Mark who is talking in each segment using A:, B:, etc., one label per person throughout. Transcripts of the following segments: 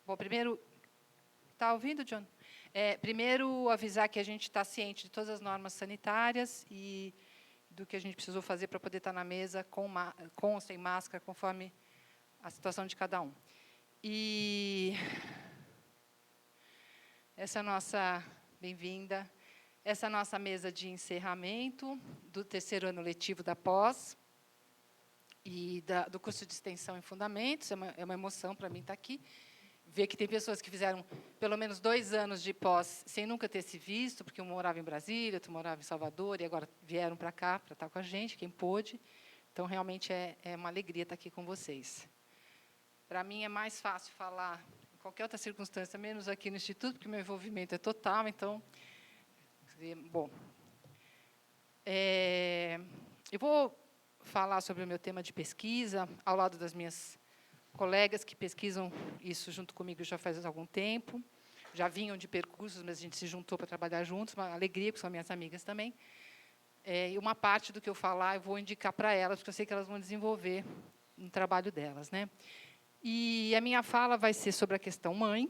A: Bom, primeiro, está ouvindo, John? Primeiro, avisar que a gente está ciente de todas as normas sanitárias e do que a gente precisou fazer para poder estar na mesa com ou sem máscara, conforme a situação de cada um. E essa é a nossa bem-vinda. Essa é a nossa mesa de encerramento do terceiro ano letivo da pós e do curso de extensão em fundamentos. É uma emoção para mim estar aqui. Ver que tem pessoas que fizeram pelo menos 2 anos de pós sem nunca ter se visto, porque um morava em Brasília, outro morava em Salvador, e agora vieram para cá para estar com a gente, quem pôde. Então, realmente, é uma alegria estar aqui com vocês. Para mim, é mais fácil falar em qualquer outra circunstância, menos aqui no Instituto, porque o meu envolvimento é total. Então, bom, eu vou falar sobre o meu tema de pesquisa, ao lado das minhas colegas que pesquisam isso junto comigo já faz algum tempo, já vinham de percursos, mas a gente se juntou para trabalhar juntos, uma alegria, porque são minhas amigas também. E uma parte do que eu falar, eu vou indicar para elas, porque eu sei que elas vão desenvolver no trabalho delas, né? E a minha fala vai ser sobre a questão mãe,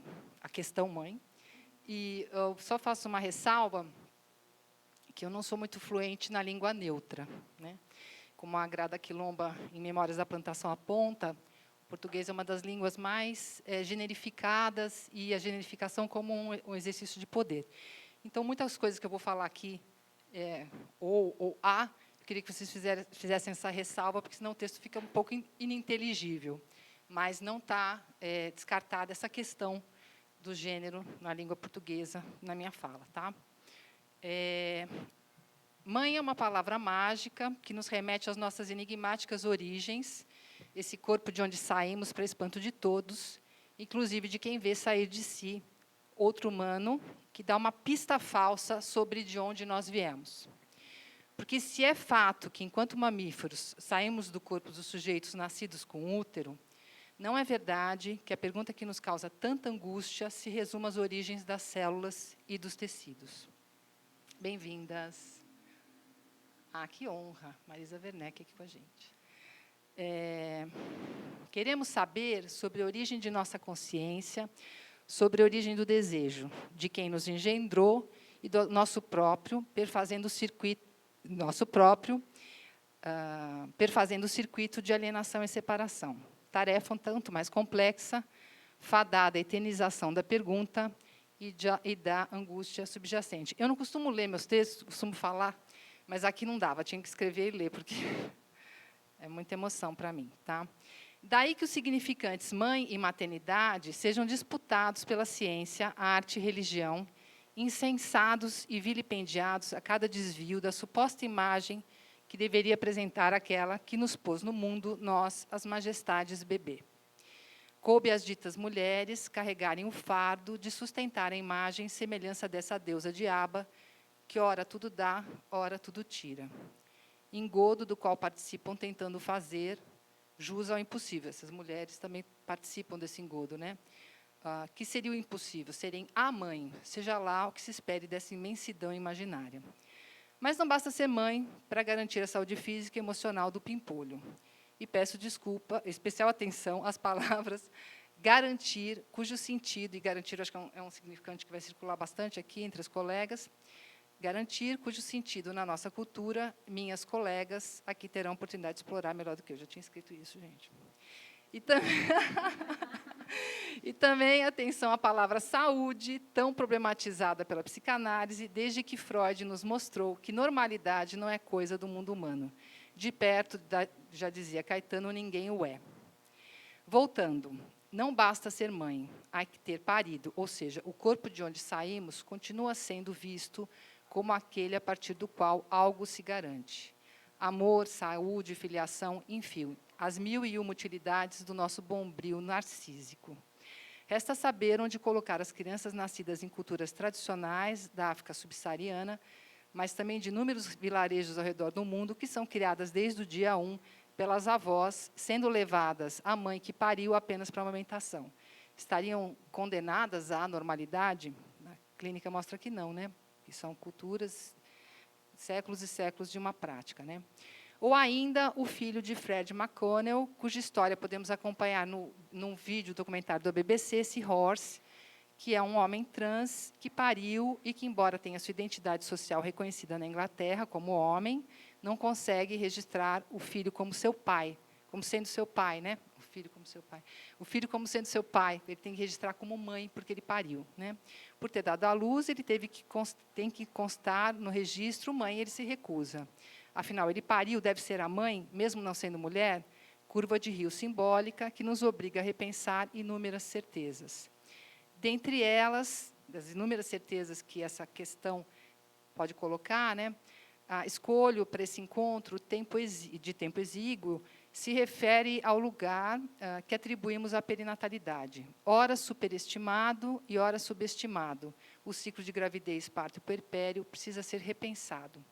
A: e eu só faço uma ressalva, que eu não sou muito fluente na língua neutra, né? Como a Grada Quilomba, em Memórias da Plantação, aponta, o português é uma das línguas mais generificadas, e a generificação como um exercício de poder. Então, muitas coisas que eu vou falar aqui, eu queria que vocês fizessem essa ressalva, porque senão o texto fica um pouco ininteligível. Mas não está descartada essa questão do gênero na língua portuguesa na minha fala. Tá? Mãe é uma palavra mágica que nos remete às nossas enigmáticas origens, esse corpo de onde saímos para espanto de todos, inclusive de quem vê sair de si outro humano, que dá uma pista falsa sobre de onde nós viemos. Porque se é fato que, enquanto mamíferos, saímos do corpo dos sujeitos nascidos com útero, não é verdade que a pergunta que nos causa tanta angústia se resuma às origens das células e dos tecidos. Bem-vindas. Que honra, Marisa Werneck aqui com a gente. Queremos saber sobre a origem de nossa consciência, sobre a origem do desejo, de quem nos engendrou e do nosso próprio, perfazendo o circuito de alienação e separação. Tarefa um tanto mais complexa, fadada à eternização da pergunta e da angústia subjacente. Eu não costumo ler meus textos, costumo falar, mas aqui não dava, tinha que escrever e ler, porque é muita emoção para mim. Tá? Daí que os significantes mãe e maternidade sejam disputados pela ciência, arte e religião, incensados e vilipendiados a cada desvio da suposta imagem que deveria apresentar aquela que nos pôs no mundo, nós, as majestades bebê. Coube às ditas mulheres carregarem o fardo de sustentar a imagem e semelhança dessa deusa diaba, que ora tudo dá, ora tudo tira. Engodo do qual participam tentando fazer jus ao impossível. Essas mulheres também participam desse engodo, né? Que seria o impossível? Serem a mãe, seja lá o que se espere dessa imensidão imaginária. Mas não basta ser mãe para garantir a saúde física e emocional do pimpolho. E peço desculpa, especial atenção às palavras garantir, cujo sentido, e garantir acho que é um significante que vai circular bastante aqui entre as colegas, garantir, cujo sentido na nossa cultura, minhas colegas aqui terão a oportunidade de explorar melhor do que eu. Já tinha escrito isso, gente. E também atenção à palavra saúde, tão problematizada pela psicanálise, desde que Freud nos mostrou que normalidade não é coisa do mundo humano. De perto, já dizia Caetano, ninguém o é. Voltando, não basta ser mãe, há que ter parido, ou seja, o corpo de onde saímos continua sendo visto como aquele a partir do qual algo se garante. Amor, saúde, filiação, enfim, as 1001 utilidades do nosso bombril narcísico. Resta saber onde colocar as crianças nascidas em culturas tradicionais da África subsaariana, mas também de inúmeros vilarejos ao redor do mundo, que são criadas desde o dia 1 pelas avós, sendo levadas à mãe que pariu apenas para a amamentação. Estariam condenadas à normalidade? A clínica mostra que não, né? Que são culturas, séculos e séculos de uma prática, né? ou ainda o filho de Fred McConnell, cuja história podemos acompanhar num vídeo documentário da BBC, Seahorse, que é um homem trans que pariu e que, embora tenha sua identidade social reconhecida na Inglaterra como homem, não consegue registrar o filho como seu pai, como sendo seu pai, né? O filho como seu pai. O filho como sendo seu pai, ele tem que registrar como mãe, porque ele pariu, né? Por ter dado à luz, ele tem que constar no registro mãe, ele se recusa. Afinal, ele pariu, deve ser a mãe, mesmo não sendo mulher? Curva de rio simbólica que nos obriga a repensar inúmeras certezas. Dentre elas, das inúmeras certezas que essa questão pode colocar, né, escolho para esse encontro de tempo exíguo se refere ao lugar que atribuímos à perinatalidade, ora superestimado e ora subestimado. O ciclo de gravidez, parto e puerpério precisa ser repensado.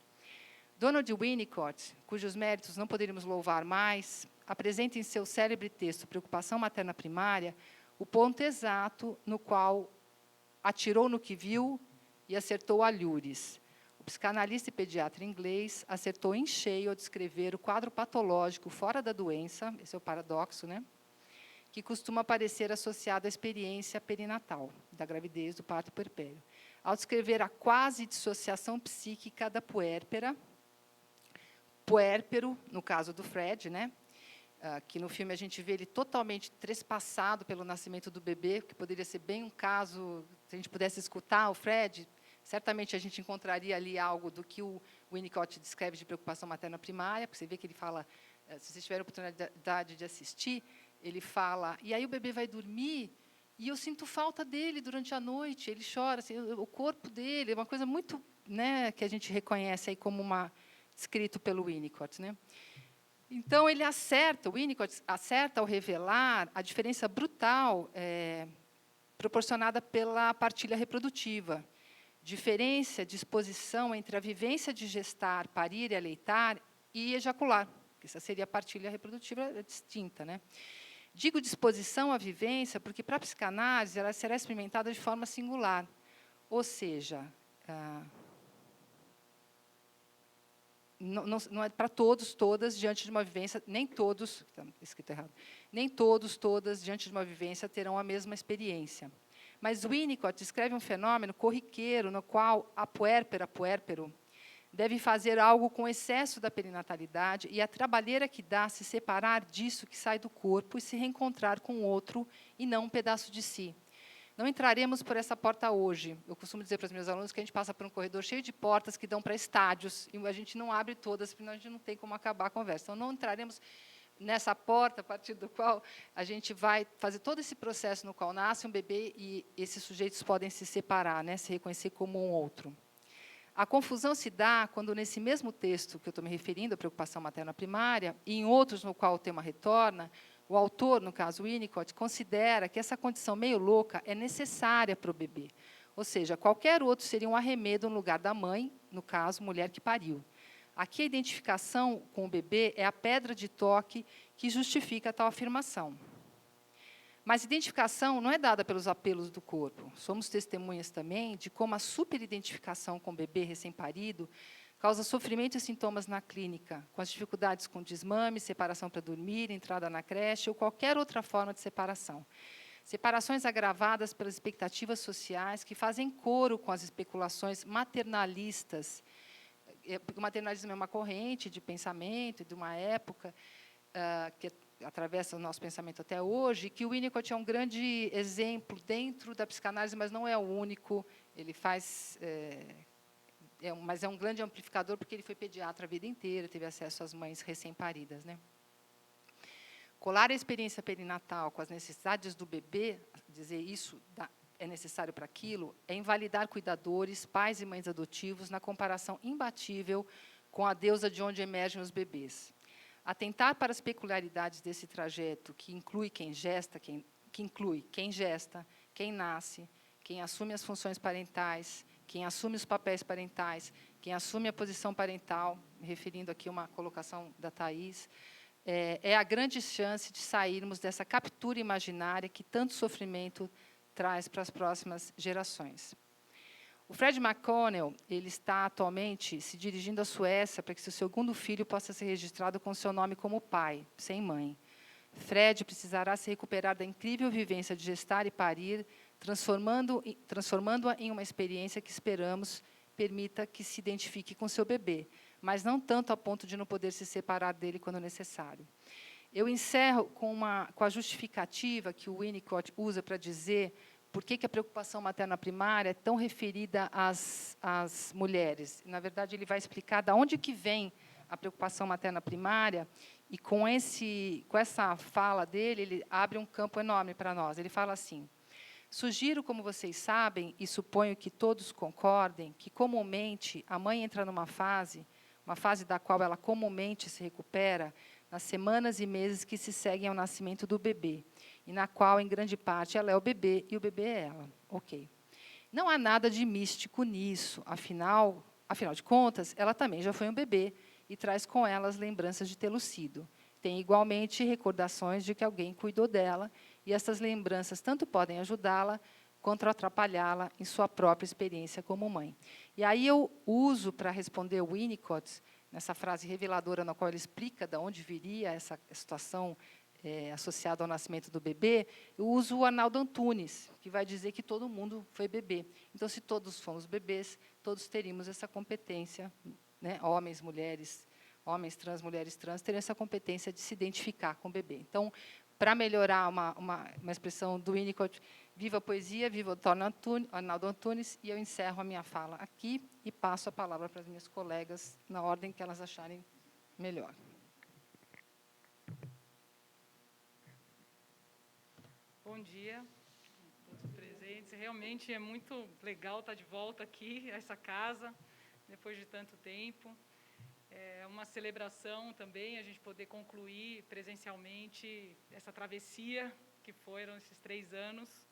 A: Donald Winnicott, cujos méritos não poderíamos louvar mais, apresenta em seu célebre texto Preocupação Materna Primária o ponto exato no qual atirou no que viu e acertou alhures. O psicanalista e pediatra inglês acertou em cheio ao descrever o quadro patológico fora da doença, esse é o paradoxo, né, que costuma aparecer associado à experiência perinatal, da gravidez, do parto puerpério. Ao descrever a quase dissociação psíquica da puérpero, no caso do Fred, né, que no filme a gente vê ele totalmente trespassado pelo nascimento do bebê, que poderia ser bem um caso, se a gente pudesse escutar o Fred, certamente a gente encontraria ali algo do que o Winnicott descreve de preocupação materna primária, porque você vê que ele fala, se vocês tiverem a oportunidade de assistir, ele fala, e aí o bebê vai dormir, e eu sinto falta dele durante a noite, ele chora, assim, o corpo dele, é uma coisa muito, né, que a gente reconhece aí como escrito pelo Winnicott, né? Então, o Winnicott acerta ao revelar a diferença brutal proporcionada pela partilha reprodutiva. Diferença de exposição entre a vivência de gestar, parir e aleitar e ejacular. Essa seria a partilha reprodutiva distinta, né? Digo disposição à vivência porque, para a psicanálise, ela será experimentada de forma singular. Ou seja, não é para todos, todas, diante de uma vivência, nem todos, está escrito errado, nem todos, todas, diante de uma vivência, terão a mesma experiência. Mas Winnicott descreve um fenômeno corriqueiro no qual a puérpero, deve fazer algo com excesso da perinatalidade e a trabalheira que dá se separar disso que sai do corpo e se reencontrar com o outro e não um pedaço de si. Não entraremos por essa porta hoje. Eu costumo dizer para os meus alunos que a gente passa por um corredor cheio de portas que dão para estádios, e a gente não abre todas, porque a gente não tem como acabar a conversa. Então, não entraremos nessa porta, a partir do qual a gente vai fazer todo esse processo no qual nasce um bebê e esses sujeitos podem se separar, né, se reconhecer como um outro. A confusão se dá quando, nesse mesmo texto que eu estou me referindo, a preocupação materna primária, e em outros no qual o tema retorna, o autor, no caso Winnicott, considera que essa condição meio louca é necessária para o bebê. Ou seja, qualquer outro seria um arremedo no lugar da mãe, no caso, mulher que pariu. Aqui a identificação com o bebê é a pedra de toque que justifica tal afirmação. Mas identificação não é dada pelos apelos do corpo. Somos testemunhas também de como a superidentificação com o bebê recém-parido causa sofrimento e sintomas na clínica, com as dificuldades com desmame, separação para dormir, entrada na creche ou qualquer outra forma de separação. Separações agravadas pelas expectativas sociais que fazem coro com as especulações maternalistas. O maternalismo é uma corrente de pensamento de uma época que atravessa o nosso pensamento até hoje, que o Winnicott é um grande exemplo dentro da psicanálise, mas não é o único. Ele faz... mas é um grande amplificador, porque ele foi pediatra a vida inteira, teve acesso às mães recém-paridas, né? Colar a experiência perinatal com as necessidades do bebê, dizer isso é necessário para aquilo, é invalidar cuidadores, pais e mães adotivos na comparação imbatível com a deusa de onde emergem os bebês. Atentar para as peculiaridades desse trajeto, que inclui quem gesta, quem nasce, quem assume as funções parentais, quem assume os papéis parentais, quem assume a posição parental, me referindo aqui a uma colocação da Thais, é a grande chance de sairmos dessa captura imaginária que tanto sofrimento traz para as próximas gerações. O Fred McConnell, ele está atualmente se dirigindo à Suécia para que seu segundo filho possa ser registrado com seu nome como pai, sem mãe. Fred precisará se recuperar da incrível vivência de gestar e parir, transformando-a em uma experiência que esperamos permita que se identifique com seu bebê, mas não tanto a ponto de não poder se separar dele quando necessário. Eu encerro com a justificativa que o Winnicott usa para dizer por que a preocupação materna primária é tão referida às mulheres. Na verdade, ele vai explicar de onde que vem a preocupação materna primária, e com essa fala dele, ele abre um campo enorme para nós. Ele fala assim: sugiro, como vocês sabem, e suponho que todos concordem, que comumente a mãe entra numa fase da qual ela comumente se recupera nas semanas e meses que se seguem ao nascimento do bebê, e na qual, em grande parte, ela é o bebê e o bebê é ela. Ok. Não há nada de místico nisso, afinal de contas, ela também já foi um bebê e traz com ela as lembranças de tê-lo sido. Tem, igualmente, recordações de que alguém cuidou dela, e essas lembranças tanto podem ajudá-la quanto atrapalhá-la em sua própria experiência como mãe. E aí eu uso, para responder o Winnicott, nessa frase reveladora na qual ele explica de onde viria essa situação associada ao nascimento do bebê, eu uso o Arnaldo Antunes, que vai dizer que todo mundo foi bebê. Então, se todos fomos bebês, todos teríamos essa competência, né? Homens, mulheres, homens trans, mulheres trans, teriam essa competência de se identificar com o bebê. Então, para melhorar uma expressão do Winnicott, viva a poesia, viva o Arnaldo Antunes, e eu encerro a minha fala aqui e passo a palavra para as minhas colegas, na ordem que elas acharem melhor.
B: Bom dia a todos presentes. Realmente é muito legal estar de volta aqui, a essa casa, depois de tanto tempo. É uma celebração também a gente poder concluir presencialmente essa travessia que foram esses 3 anos.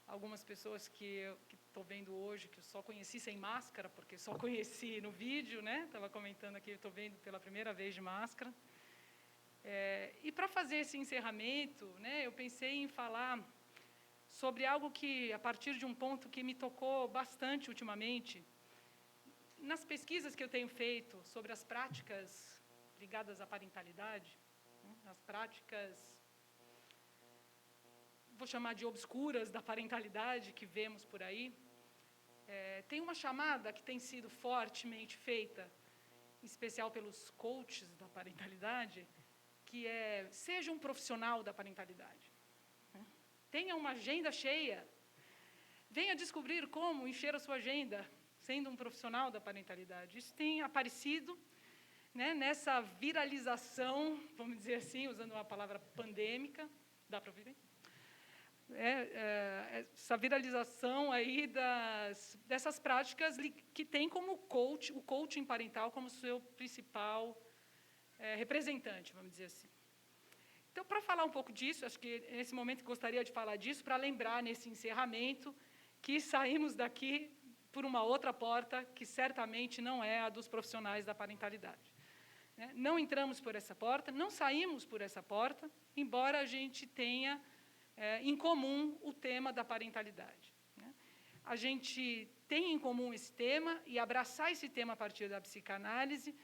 B: Algumas pessoas que estou vendo hoje, que eu só conheci sem máscara, porque só conheci no vídeo, né? Estava comentando aqui, estou vendo pela primeira vez de máscara. E para fazer esse encerramento, né, eu pensei em falar sobre algo que, a partir de um ponto que me tocou bastante ultimamente, nas pesquisas que eu tenho feito sobre as práticas ligadas à parentalidade, né, as práticas, vou chamar de obscuras da parentalidade que vemos por aí, tem uma chamada que tem sido fortemente feita, em especial pelos coaches da parentalidade, que seja um profissional da parentalidade. Tenha uma agenda cheia. Venha descobrir como encher a sua agenda sendo um profissional da parentalidade. Isso tem aparecido, né, nessa viralização, vamos dizer assim, usando uma palavra pandêmica, dá para ouvir? Essa viralização aí dessas práticas que tem como o coaching parental como seu principal representante, vamos dizer assim. Então, para falar um pouco disso, acho que nesse momento gostaria de falar disso, para lembrar nesse encerramento que saímos daqui por uma outra porta, que certamente não é a dos profissionais da parentalidade. Não entramos por essa porta, não saímos por essa porta, embora a gente tenha em comum o tema da parentalidade. A gente tem em comum esse tema, e abraçar esse tema a partir da psicanálise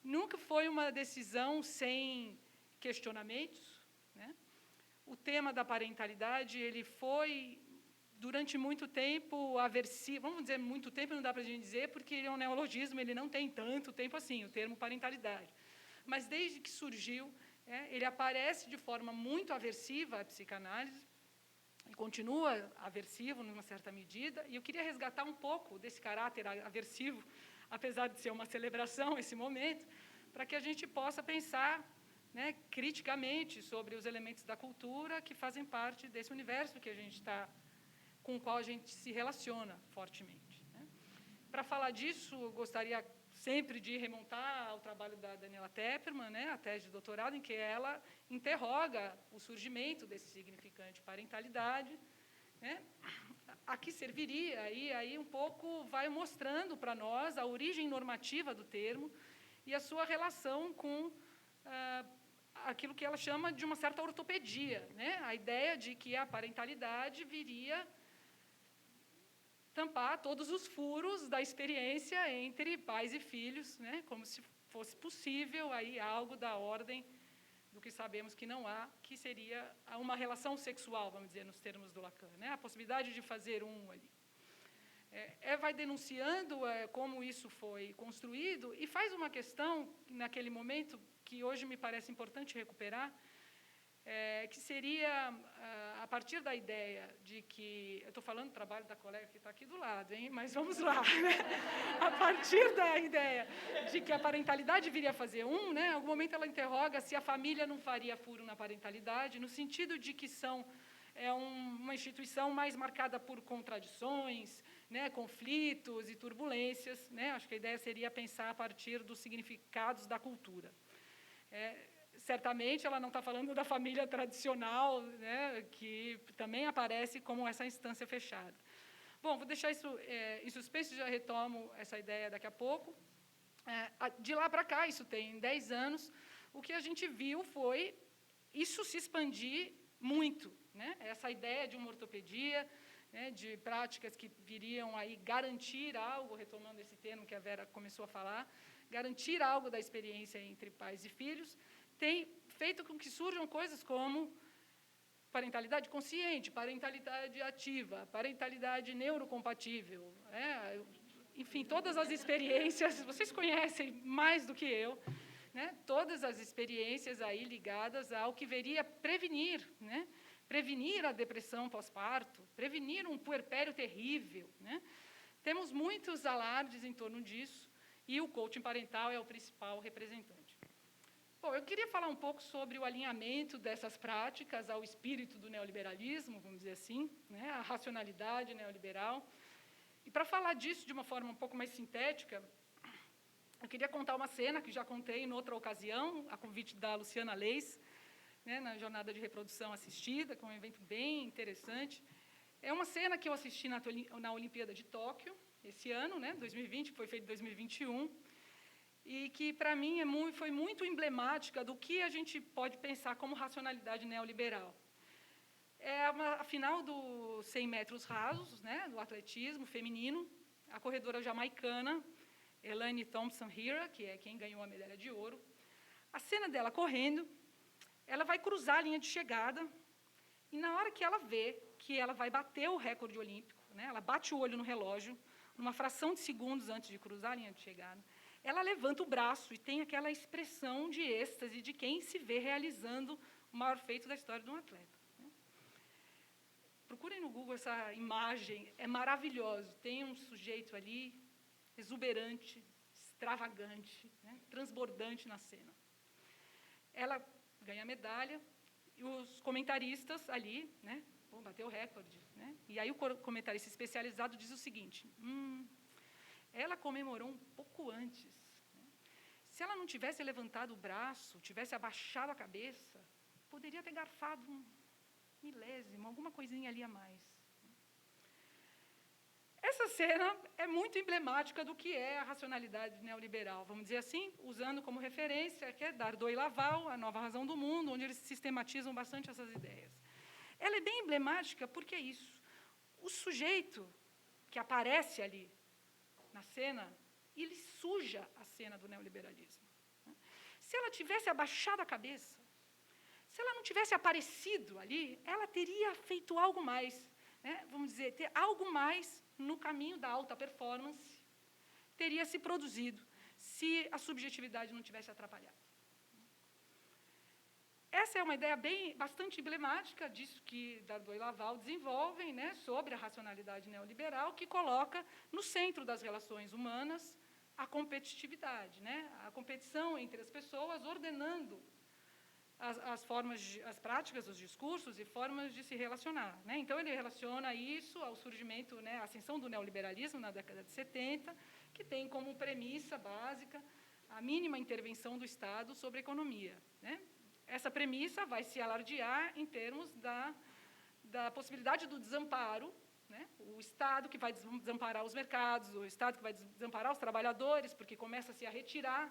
B: nunca foi uma decisão sem questionamentos, né? O tema da parentalidade, ele foi, durante muito tempo, aversivo. Vamos dizer muito tempo, não dá para a gente dizer, porque ele é um neologismo, ele não tem tanto tempo assim, o termo parentalidade. Mas, desde que surgiu, ele aparece de forma muito aversiva à psicanálise, e continua aversivo, numa certa medida, e eu queria resgatar um pouco desse caráter aversivo, apesar de ser uma celebração, esse momento, para que a gente possa pensar, né, criticamente sobre os elementos da cultura que fazem parte desse universo que a gente com o qual a gente se relaciona fortemente. Para falar disso, eu gostaria sempre de remontar ao trabalho da Daniela Tepperman, né, a tese de doutorado, em que ela interroga o surgimento desse significante parentalidade, né, a que serviria, e aí um pouco vai mostrando para nós a origem normativa do termo e a sua relação com aquilo que ela chama de uma certa ortopedia, né? A ideia de que a parentalidade viria tampar todos os furos da experiência entre pais e filhos, né, como se fosse possível aí algo da ordem do que sabemos que não há, que seria uma relação sexual, vamos dizer, nos termos do Lacan, né, a possibilidade de fazer ali. Vai denunciando como isso foi construído e faz uma questão, naquele momento, que hoje me parece importante recuperar, que seria, a partir da ideia de que... Eu estou falando do trabalho da colega que está aqui do lado, hein? Mas vamos lá. A partir da ideia de que a parentalidade viria a fazer né? Em algum momento ela interroga se a família não faria furo na parentalidade, no sentido de que uma instituição mais marcada por contradições, né? Conflitos e turbulências. Né? Acho que a ideia seria pensar a partir dos significados da cultura. Certamente, ela não está falando da família tradicional, né, que também aparece como essa instância fechada. Bom, vou deixar isso em suspense, já retomo essa ideia daqui a pouco. De lá para cá, isso tem 10 anos, o que a gente viu foi isso se expandir muito. Né? Essa ideia de uma ortopedia, né, de práticas que viriam aí garantir algo, retomando esse termo que a Vera começou a falar, garantir algo da experiência entre pais e filhos, tem feito com que surjam coisas como parentalidade consciente, parentalidade ativa, parentalidade neurocompatível, enfim, todas as experiências, vocês conhecem mais do que eu, né, todas as experiências aí ligadas ao que viria prevenir, né, prevenir a depressão pós-parto, prevenir um puerpério terrível. Né. Temos muitos alardes em torno disso, e o coaching parental é o principal representante. Bom, eu queria falar um pouco sobre o alinhamento dessas práticas ao espírito do neoliberalismo, vamos dizer assim, né, a racionalidade neoliberal. E, para falar disso de uma forma um pouco mais sintética, eu queria contar uma cena que já contei em outra ocasião, a convite da Luciana Leis, né, na jornada de reprodução assistida, que é um evento bem interessante. É uma cena que eu assisti na Olimpíada de Tóquio, esse ano, né, 2020, que foi feito em 2021, e que, para mim, foi muito emblemática do que a gente pode pensar como racionalidade neoliberal. A final dos 100 metros rasos, né, do atletismo feminino, a corredora jamaicana, Elaine Thompson-Herah, que é quem ganhou a medalha de ouro, a cena dela correndo, ela vai cruzar a linha de chegada, e na hora que ela vê que ela vai bater o recorde olímpico, né, ela bate o olho no relógio, numa fração de segundos antes de cruzar a linha de chegada, ela levanta o braço e tem aquela expressão de êxtase de quem se vê realizando o maior feito da história de um atleta. Né? Procurem no Google essa imagem, é maravilhoso. Tem um sujeito ali, exuberante, extravagante, né? Transbordante na cena. Ela ganha a medalha e os comentaristas ali, né? Vão bater o recorde. Né? E aí o comentarista especializado diz o seguinte: ela comemorou um pouco antes. Né? Se ela não tivesse levantado o braço, tivesse abaixado a cabeça, poderia ter garfado um milésimo, alguma coisinha ali a mais. Essa cena é muito emblemática do que é a racionalidade neoliberal, vamos dizer assim, usando como referência, que é Dardot e Laval, A Nova Razão do Mundo, onde eles sistematizam bastante essas ideias. Ela é bem emblemática porque é isso. O sujeito que aparece ali, na cena, ele suja a cena do neoliberalismo. Se ela tivesse abaixado a cabeça, se ela não tivesse aparecido ali, ela teria feito algo mais, né? Vamos dizer, ter algo mais no caminho da alta performance, teria se produzido, se a subjetividade não tivesse atrapalhado. Essa é uma ideia bastante emblemática disso que Dardot e Laval desenvolvem, né, sobre a racionalidade neoliberal, que coloca no centro das relações humanas a competitividade, né, a competição entre as pessoas, ordenando as práticas, os discursos e formas de se relacionar. Né. Então, ele relaciona isso ao surgimento, né, à ascensão do neoliberalismo na década de 70, que tem como premissa básica a mínima intervenção do Estado sobre a economia. Né. Essa premissa vai se alardear em termos da possibilidade do desamparo, né? O Estado que vai desamparar os mercados, o Estado que vai desamparar os trabalhadores, porque começa-se a retirar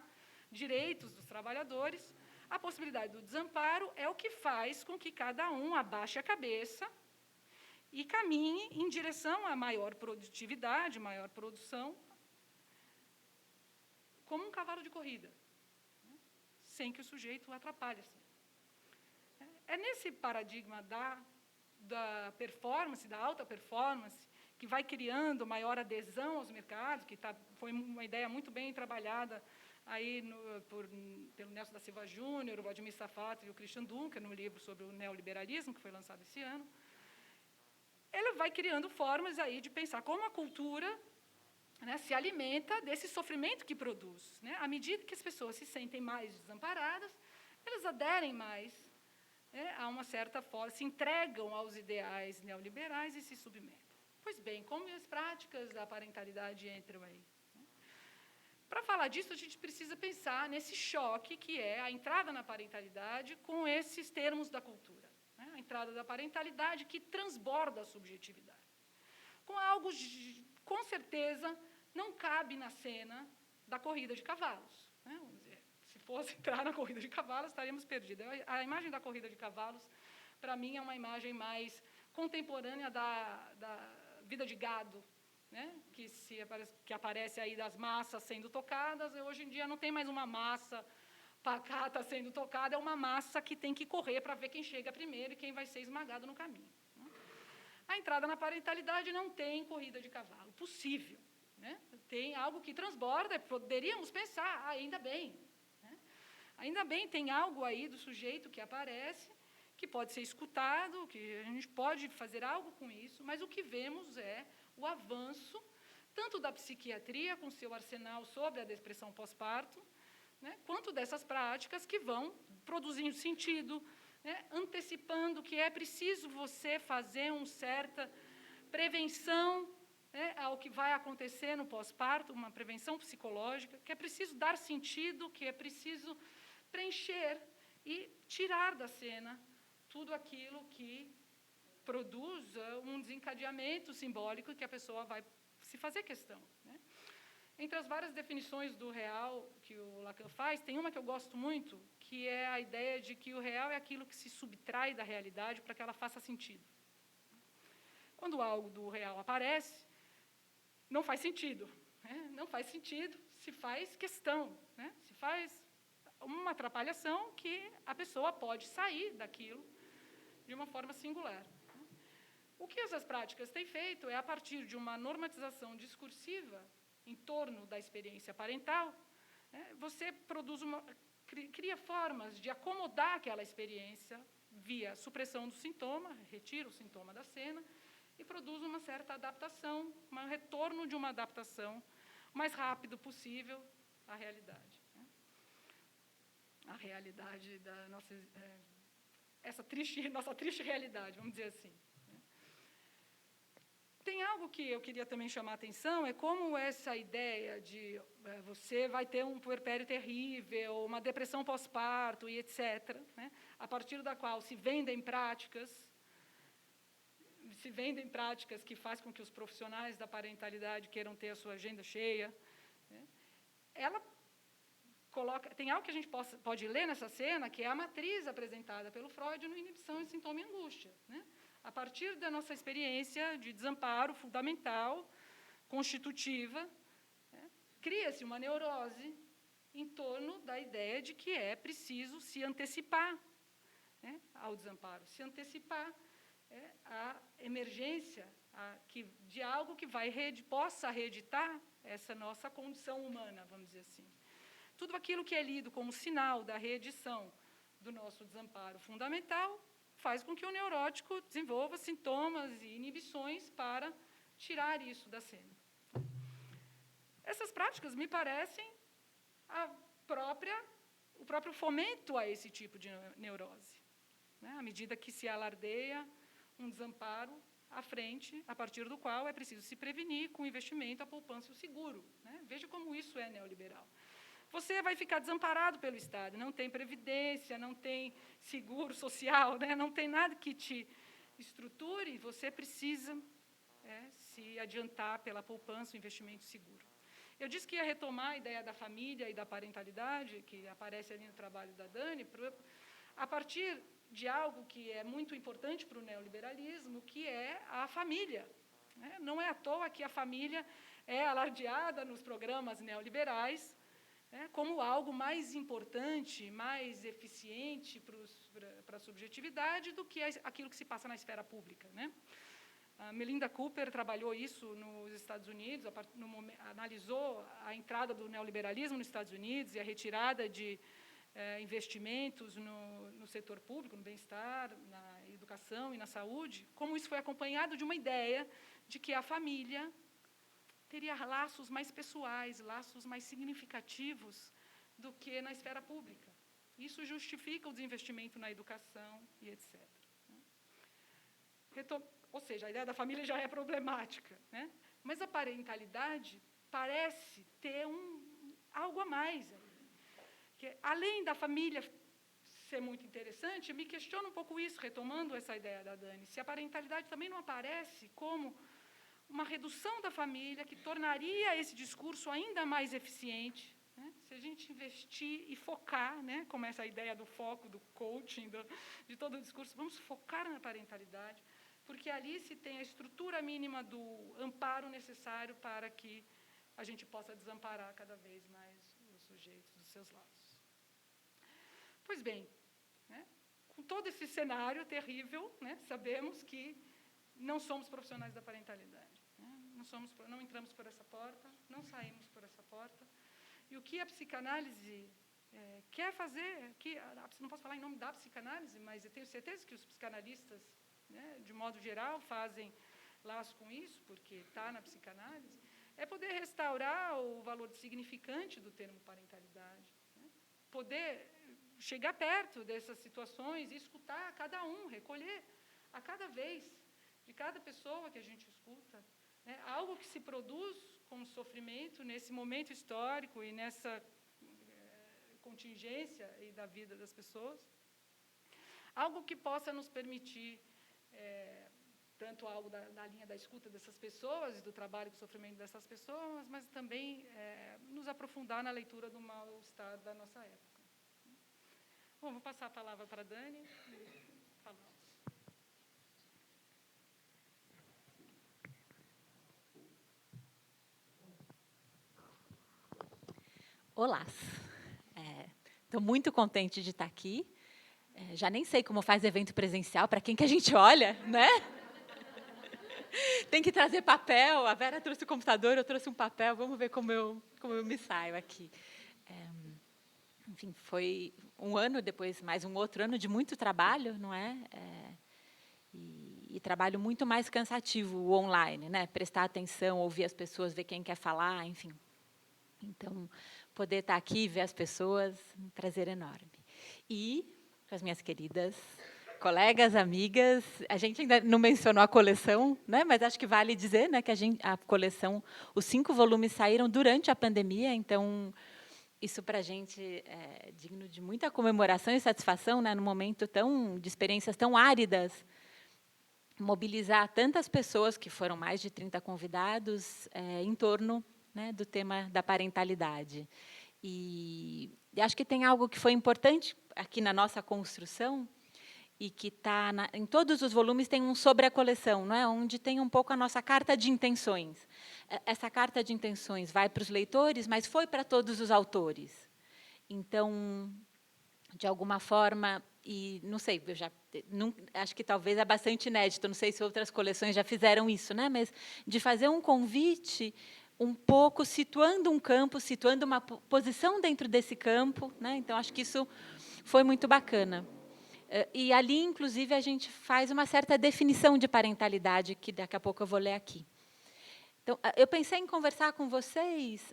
B: direitos dos trabalhadores. A possibilidade do desamparo é o que faz com que cada um abaixe a cabeça e caminhe em direção a maior produtividade, maior produção, como um cavalo de corrida, né, sem que o sujeito atrapalhe. É nesse paradigma da performance, da alta performance, que vai criando maior adesão aos mercados, que foi uma ideia muito bem trabalhada aí pelo Nelson da Silva Júnior, o Vladimir Safatli e o Christian Dunker, no livro sobre o neoliberalismo, que foi lançado esse ano. Ela vai criando formas aí de pensar como a cultura, né, se alimenta desse sofrimento que produz. Né? À medida que as pessoas se sentem mais desamparadas, elas aderem mais, né, a uma certa forma, se entregam aos ideais neoliberais e se submetem. Pois bem, como as práticas da parentalidade entram aí? Para falar disso, a gente precisa pensar nesse choque que é a entrada na parentalidade com esses termos da cultura. Né? A entrada da parentalidade que transborda a subjetividade. Com algo, com certeza, não cabe na cena da corrida de cavalos. Né? Vamos dizer, se fosse entrar na corrida de cavalos, estaríamos perdidos. A imagem da corrida de cavalos, para mim, é uma imagem mais contemporânea da vida de gado, né, que aparece aí das massas sendo tocadas. Hoje em dia não tem mais uma massa pacata sendo tocada, é uma massa que tem que correr para ver quem chega primeiro e quem vai ser esmagado no caminho. Né. A entrada na parentalidade não tem corrida de cavalo, possível. Né. Tem algo que transborda, poderíamos pensar, ainda bem. Né. Ainda bem, tem algo aí do sujeito que aparece, que pode ser escutado, que a gente pode fazer algo com isso, mas o que vemos é o avanço, tanto da psiquiatria, com seu arsenal sobre a depressão pós-parto, né, quanto dessas práticas que vão produzindo sentido, né, antecipando que é preciso você fazer uma certa prevenção, né, ao que vai acontecer no pós-parto, uma prevenção psicológica, que é preciso dar sentido, que é preciso preencher e tirar da cena tudo aquilo que produz um desencadeamento simbólico que a pessoa vai se fazer questão. Né? Entre as várias definições do real que o Lacan faz, tem uma que eu gosto muito, que é a ideia de que o real é aquilo que se subtrai da realidade para que ela faça sentido. Quando algo do real aparece, não faz sentido. Né? Não faz sentido, se faz questão, né? Se faz uma atrapalhação que a pessoa pode sair daquilo de uma forma singular. O que essas práticas têm feito é, a partir de uma normatização discursiva em torno da experiência parental, né, você cria formas de acomodar aquela experiência via supressão do sintoma, retira o sintoma da cena, e produz uma certa adaptação, um retorno de uma adaptação o mais rápido possível à realidade. Né? A realidade da nossa triste realidade, vamos dizer assim. Tem algo que eu queria também chamar a atenção, é como essa ideia de você vai ter um puerpério terrível, uma depressão pós-parto e etc., né, a partir da qual se vendem práticas que faz com que os profissionais da parentalidade queiram ter a sua agenda cheia. Né. Ela tem algo que a gente pode ler nessa cena, que é a matriz apresentada pelo Freud no Inibição e Sintoma e Angústia. Né. A partir da nossa experiência de desamparo fundamental, constitutiva, né, cria-se uma neurose em torno da ideia de que é preciso se antecipar, né, ao desamparo, se antecipar à emergência de algo que possa reeditar essa nossa condição humana, vamos dizer assim. Tudo aquilo que é lido como sinal da reedição do nosso desamparo fundamental faz com que o neurótico desenvolva sintomas e inibições para tirar isso da cena. Essas práticas me parecem o próprio fomento a esse tipo de neurose, né? À medida que se alardeia um desamparo à frente, a partir do qual é preciso se prevenir com o investimento, a poupança e o seguro. Né? Veja como isso é neoliberal. Você vai ficar desamparado pelo Estado, não tem previdência, não tem seguro social, né? Não tem nada que te estruture, você precisa se adiantar pela poupança, o investimento seguro. Eu disse que ia retomar a ideia da família e da parentalidade, que aparece ali no trabalho da Dani, a partir de algo que é muito importante para o neoliberalismo, que é a família. Né? Não é à toa que a família é alardeada nos programas neoliberais, né, como algo mais importante, mais eficiente para a subjetividade do que aquilo que se passa na esfera pública. Né? A Melinda Cooper trabalhou isso nos Estados Unidos, analisou a entrada do neoliberalismo nos Estados Unidos e a retirada de investimentos no setor público, no bem-estar, na educação e na saúde, como isso foi acompanhado de uma ideia de que a família teria laços mais pessoais, laços mais significativos do que na esfera pública. Isso justifica o desinvestimento na educação e etc. Ou seja, a ideia da família já é problemática, né? Mas a parentalidade parece ter algo a mais. Que, além da família ser muito interessante, eu me questiono um pouco isso, retomando essa ideia da Dani, se a parentalidade também não aparece como uma redução da família que tornaria esse discurso ainda mais eficiente, né? Se a gente investir e focar, né, como essa ideia do foco, do coaching, de todo o discurso, vamos focar na parentalidade, porque ali se tem a estrutura mínima do amparo necessário para que a gente possa desamparar cada vez mais os sujeitos dos seus lados. Pois bem, né, com todo esse cenário terrível, né, sabemos que não somos profissionais da parentalidade. Né, não entramos por essa porta, não saímos por essa porta. E o que a psicanálise quer fazer, não posso falar em nome da psicanálise, mas eu tenho certeza que os psicanalistas, né, de modo geral, fazem laço com isso, porque está na psicanálise, é poder restaurar o valor significante do termo parentalidade, né, poder chegar perto dessas situações e escutar cada um, recolher a cada vez, de cada pessoa que a gente escuta, né, algo que se produz com sofrimento nesse momento histórico e nessa contingência e da vida das pessoas, algo que possa nos permitir, tanto algo na linha da escuta dessas pessoas e do trabalho com o sofrimento dessas pessoas, mas também nos aprofundar na leitura do mal-estar da nossa época. Bom, vou passar a palavra para a Dani.
C: Olá. Estou muito contente de estar aqui. Já nem sei como faz evento presencial, para quem que a gente olha, né? Tem que trazer papel. A Vera trouxe o computador, eu trouxe um papel. Vamos ver como eu me saio aqui. Enfim, foi um ano, depois mais um outro ano de muito trabalho, não é? E trabalho muito mais cansativo, o online, né? Prestar atenção, ouvir as pessoas, ver quem quer falar, enfim. Então, poder estar aqui, ver as pessoas, um prazer enorme. E, com as minhas queridas colegas, amigas, a gente ainda não mencionou a coleção, né? Mas acho que vale dizer, né, que a coleção, os 5 volumes saíram durante a pandemia, então isso para a gente é digno de muita comemoração e satisfação, né, num momento de experiências tão áridas, mobilizar tantas pessoas, que foram mais de 30 convidados, em torno, né, do tema da parentalidade. E acho que tem algo que foi importante aqui na nossa construção, e que está em todos os volumes, tem um sobre a coleção, não é? Onde tem um pouco a nossa carta de intenções. Essa carta de intenções vai para os leitores, mas foi para todos os autores. Então, de alguma forma, e não sei, acho que talvez é bastante inédito, não sei se outras coleções já fizeram isso, né? Mas de fazer um convite um pouco situando um campo, situando uma posição dentro desse campo, né? Então, acho que isso foi muito bacana. E ali, inclusive, a gente faz uma certa definição de parentalidade, que daqui a pouco eu vou ler aqui. Então, eu pensei em conversar com vocês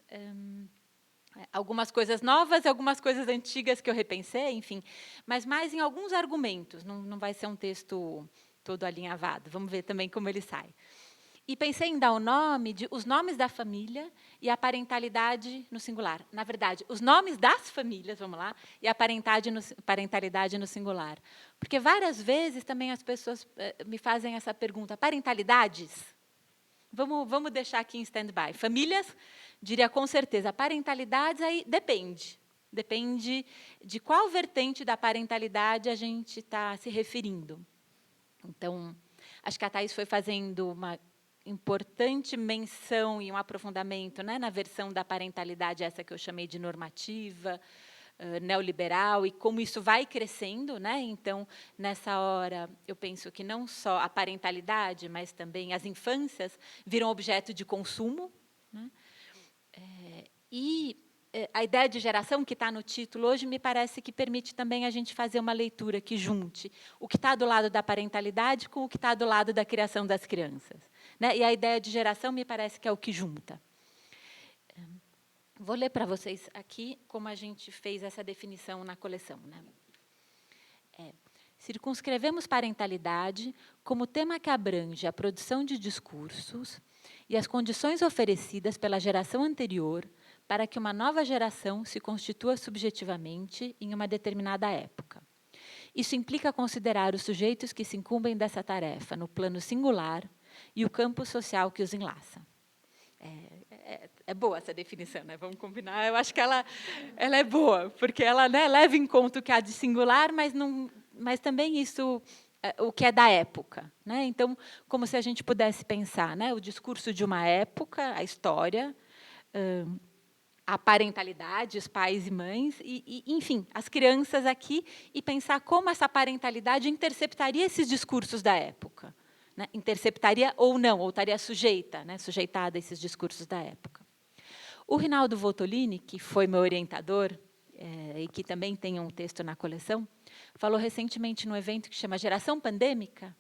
C: algumas coisas novas, algumas coisas antigas que eu repensei, enfim, mas mais em alguns argumentos, não vai ser um texto todo alinhavado, vamos ver também como ele sai. E pensei em dar os nomes da família e a parentalidade no singular. Na verdade, os nomes das famílias, vamos lá, e a parentalidade no singular. Porque várias vezes também as pessoas me fazem essa pergunta, parentalidades? Vamos deixar aqui em stand-by. Famílias, diria com certeza, parentalidades, aí depende. depende de qual vertente da parentalidade a gente está se referindo. Então, acho que a Thais foi fazendo uma importante menção e um aprofundamento, né, na versão da parentalidade, essa que eu chamei de normativa, neoliberal, e como isso vai crescendo, né? Então, nessa hora, eu penso que não só a parentalidade, mas também as infâncias viram objeto de consumo, né? E a ideia de geração, que está no título hoje, me parece que permite também a gente fazer uma leitura que junte o que está do lado da parentalidade com o que está do lado da criação das crianças, né? E a ideia de geração me parece que é o que junta. Vou ler para vocês aqui como a gente fez essa definição na coleção, né? Circunscrevemos parentalidade como tema que abrange a produção de discursos e as condições oferecidas pela geração anterior para que uma nova geração se constitua subjetivamente em uma determinada época. Isso implica considerar os sujeitos que se incumbem dessa tarefa no plano singular e o campo social que os enlaça. É boa essa definição, né? Vamos combinar. Eu acho que ela é boa, porque ela, né, leva em conta o que há de singular, mas também isso, o que é da época, né? Então, como se a gente pudesse pensar, né, o discurso de uma época, a história, a parentalidade, os pais e mães, enfim, as crianças aqui, e pensar como essa parentalidade interceptaria esses discursos da época, né? Interceptaria ou não, ou estaria sujeita, né, sujeitada a esses discursos da época. O Rinaldo Voltolini, que foi meu orientador, e que também tem um texto na coleção, falou recentemente num evento que chama Geração Pandêmica.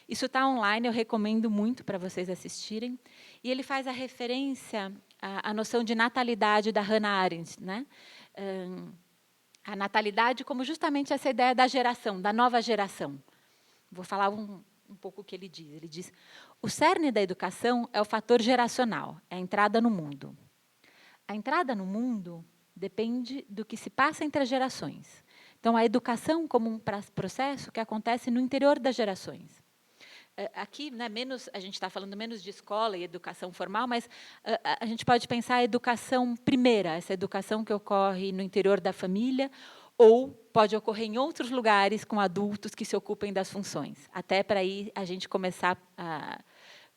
C: Isso está online, eu recomendo muito para vocês assistirem. E ele faz a referência à noção de natalidade da Hannah Arendt, né? A natalidade como justamente essa ideia da geração, da nova geração. Vou falar um pouco o que ele diz. Ele diz: o cerne da educação é o fator geracional, é a entrada no mundo. A entrada no mundo depende do que se passa entre as gerações. Então, a educação como um processo que acontece no interior das gerações. Aqui, né, a gente está falando menos de escola e educação formal, mas a gente pode pensar a educação primeira, essa educação que ocorre no interior da família, ou pode ocorrer em outros lugares com adultos que se ocupem das funções, até para aí a gente começar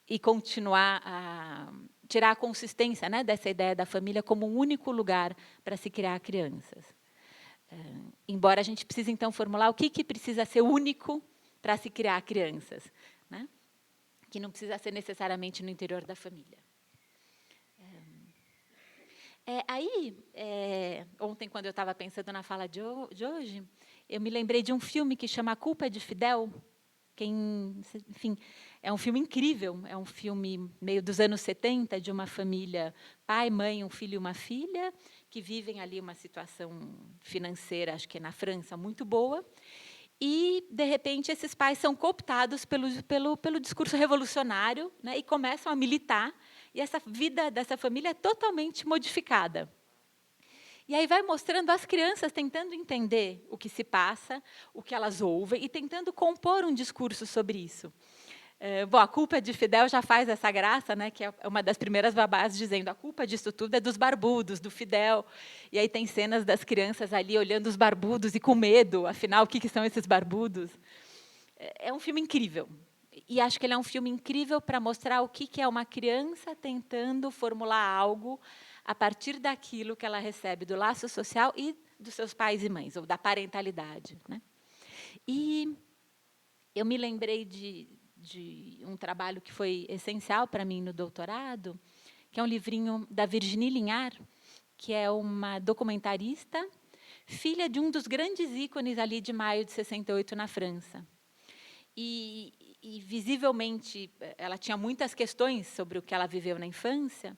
C: e continuar a tirar a consistência, né, dessa ideia da família como um único lugar para se criar crianças. Embora a gente precise, então, formular o que precisa ser único para se criar crianças, né, que não precisa ser necessariamente no interior da família. Ontem, quando eu estava pensando na fala de hoje, eu me lembrei de um filme que chama A Culpa é de Fidel. Enfim, é um filme incrível, é um filme meio dos anos 70, de uma família, pai, mãe, um filho e uma filha, que vivem ali uma situação financeira, acho que é na França, muito boa, e, de repente, esses pais são cooptados pelo discurso revolucionário, né, e começam a militar, e essa vida dessa família é totalmente modificada. E aí vai mostrando as crianças tentando entender o que se passa, o que elas ouvem, e tentando compor um discurso sobre isso. Bom, a culpa de Fidel já faz essa graça, né, que é uma das primeiras babás dizendo a culpa disso tudo é dos barbudos, do Fidel. E aí tem cenas das crianças ali olhando os barbudos e com medo, afinal, o que são esses barbudos? É um filme incrível. E acho que ele é um filme incrível para mostrar o que é uma criança tentando formular algo a partir daquilo que ela recebe do laço social e dos seus pais e mães, ou da parentalidade, né? E eu me lembrei de um trabalho que foi essencial para mim no doutorado, que é um livrinho da Virginie Lignard, que é uma documentarista, filha de um dos grandes ícones ali de maio de 68 na França. E visivelmente, ela tinha muitas questões sobre o que ela viveu na infância,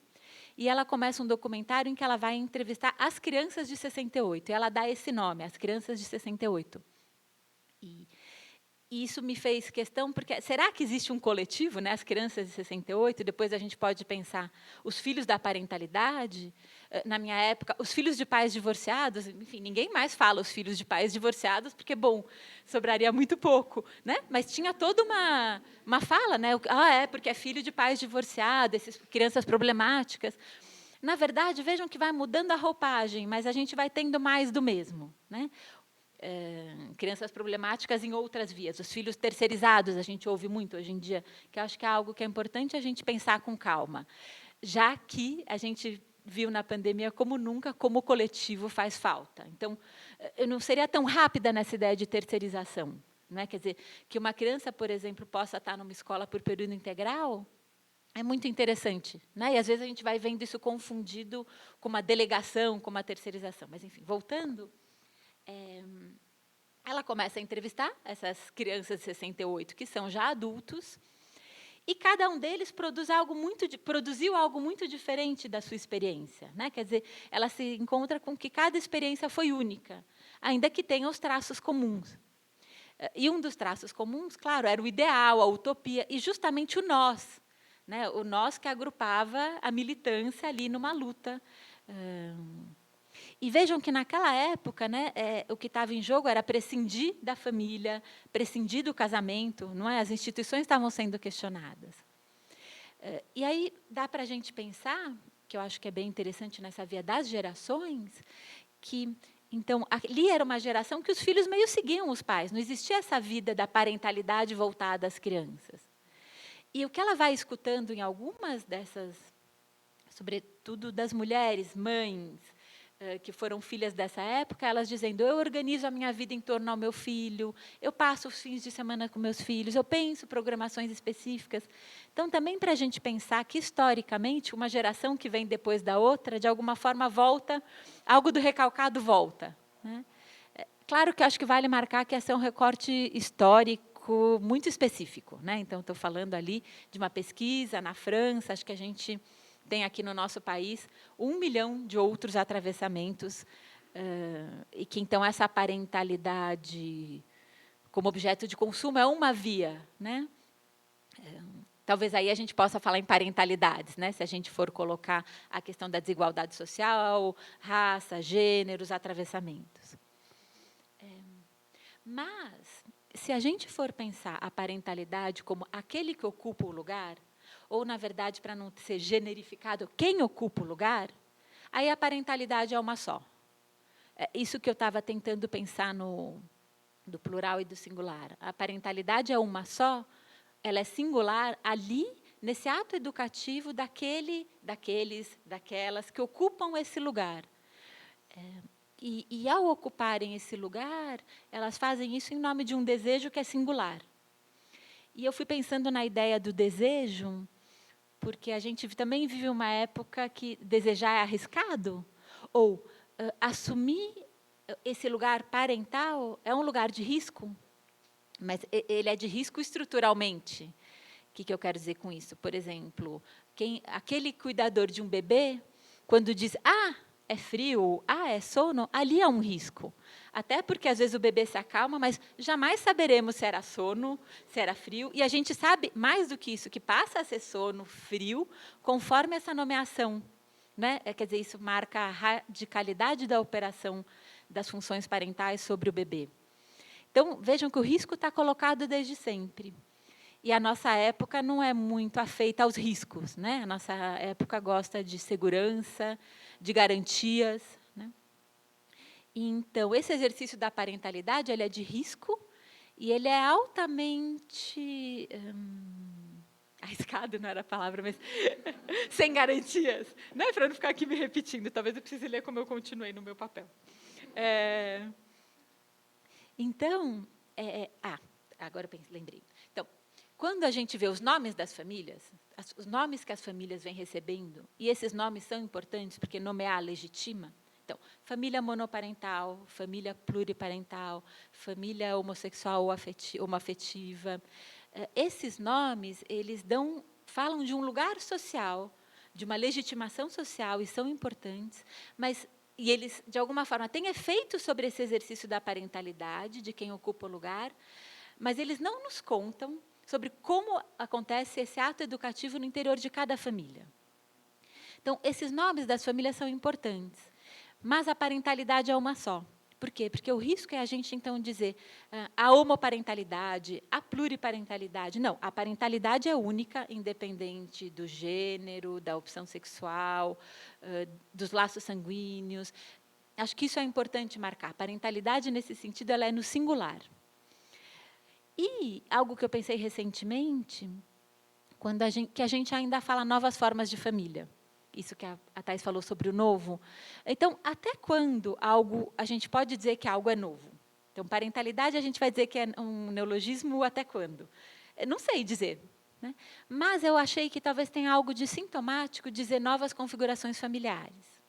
C: e ela começa um documentário em que ela vai entrevistar as crianças de 68, e ela dá esse nome, As Crianças de 68. E isso me fez questão, porque será que existe um coletivo, né, as crianças de 68? Depois a gente pode pensar os filhos da parentalidade. Na minha época, os filhos de pais divorciados, enfim, ninguém mais fala os filhos de pais divorciados, porque, bom, sobraria muito pouco, né? Mas tinha toda uma fala, né? Porque é filho de pais divorciados, essas crianças problemáticas. Na verdade, vejam que vai mudando a roupagem, mas a gente vai tendo mais do mesmo, né? Crianças problemáticas em outras vias, os filhos terceirizados, a gente ouve muito hoje em dia, que eu acho que é algo que é importante a gente pensar com calma, já que a gente viu na pandemia como nunca, como o coletivo faz falta. Então, eu não seria tão rápida nessa ideia de terceirização, né? Quer dizer, que uma criança, por exemplo, possa estar numa escola por período integral, é muito interessante, né? E às vezes a gente vai vendo isso confundido com uma delegação, com uma terceirização. Mas, enfim, voltando, ela começa a entrevistar essas crianças de 68 que são já adultos, e cada um deles produziu algo muito diferente da sua experiência, né? Quer dizer, ela se encontra com que cada experiência foi única, ainda que tenha os traços comuns. E um dos traços comuns, claro, era o ideal, a utopia, e justamente o nós, né? O nós que agrupava a militância ali numa luta. E vejam que, naquela época, né, o que estava em jogo era prescindir da família, prescindir do casamento, não é? As instituições estavam sendo questionadas. E aí dá para a gente pensar, que eu acho que é bem interessante nessa via das gerações, que, então, ali era uma geração que os filhos meio seguiam os pais, não existia essa vida da parentalidade voltada às crianças. E o que ela vai escutando em algumas dessas, sobretudo das mulheres, mães, que foram filhas dessa época, elas dizendo: eu organizo a minha vida em torno ao meu filho, eu passo os fins de semana com meus filhos, eu penso programações específicas. Então, também para a gente pensar que, historicamente, uma geração que vem depois da outra, de alguma forma, volta, algo do recalcado volta, né? Claro que eu acho que vale marcar que esse é um recorte histórico muito específico, né? Então, estou falando ali de uma pesquisa na França, acho que a gente tem aqui no nosso país 1 milhão de outros atravessamentos, e que, então, essa parentalidade como objeto de consumo é uma via, né? Talvez aí a gente possa falar em parentalidades, né? Se a gente for colocar a questão da desigualdade social, raça, gêneros, atravessamentos. Mas, se a gente for pensar a parentalidade como aquele que ocupa o lugar, ou, na verdade, para não ser generificado, quem ocupa o lugar, aí a parentalidade é uma só. É isso que eu estava tentando pensar do plural e do singular. A parentalidade é uma só, ela é singular ali, nesse ato educativo daqueles, daquelas que ocupam esse lugar. E, ao ocuparem esse lugar, elas fazem isso em nome de um desejo que é singular. E eu fui pensando na ideia do desejo, porque a gente também vive uma época que desejar é arriscado, ou assumir esse lugar parental é um lugar de risco, mas ele é de risco estruturalmente. O que eu quero dizer com isso? Por exemplo, aquele cuidador de um bebê, quando diz: é frio, é sono, ali há um risco. Até porque, às vezes, o bebê se acalma, mas jamais saberemos se era sono, se era frio. E a gente sabe, mais do que isso, que passa a ser sono, frio, conforme essa nomeação, né? Quer dizer, isso marca a radicalidade da operação das funções parentais sobre o bebê. Então, vejam que o risco está colocado desde sempre. E a nossa época não é muito afeita aos riscos, né? A nossa época gosta de segurança, de garantias, né? Então, esse exercício da parentalidade, ele é de risco e ele é altamente arriscado, não era a palavra, mas sem garantias, né? Para não ficar aqui me repetindo, talvez eu precise ler como eu continuei no meu papel. Então, agora eu lembrei. Então, quando a gente vê os nomes das famílias, os nomes que as famílias vêm recebendo, e esses nomes são importantes porque nomear legitima. Então, família monoparental, família pluriparental, família homossexual ou homoafetiva. Esses nomes, eles falam de um lugar social, de uma legitimação social, e são importantes, e eles, de alguma forma, têm efeito sobre esse exercício da parentalidade, de quem ocupa o lugar, mas eles não nos contam sobre como acontece esse ato educativo no interior de cada família. Então, esses nomes das famílias são importantes, mas a parentalidade é uma só. Por quê? Porque o risco é a gente, então, dizer a homoparentalidade, a pluriparentalidade. Não, a parentalidade é única, independente do gênero, da opção sexual, dos laços sanguíneos. Acho que isso é importante marcar. A parentalidade, nesse sentido, ela é no singular. E algo que eu pensei recentemente, que a gente ainda fala novas formas de família. Isso que a Thais falou sobre o novo. Então, até quando a gente pode dizer que algo é novo? Então, parentalidade, a gente vai dizer que é um neologismo até quando? Eu não sei dizer. Né? Mas eu achei que talvez tenha algo de sintomático dizer novas configurações familiares.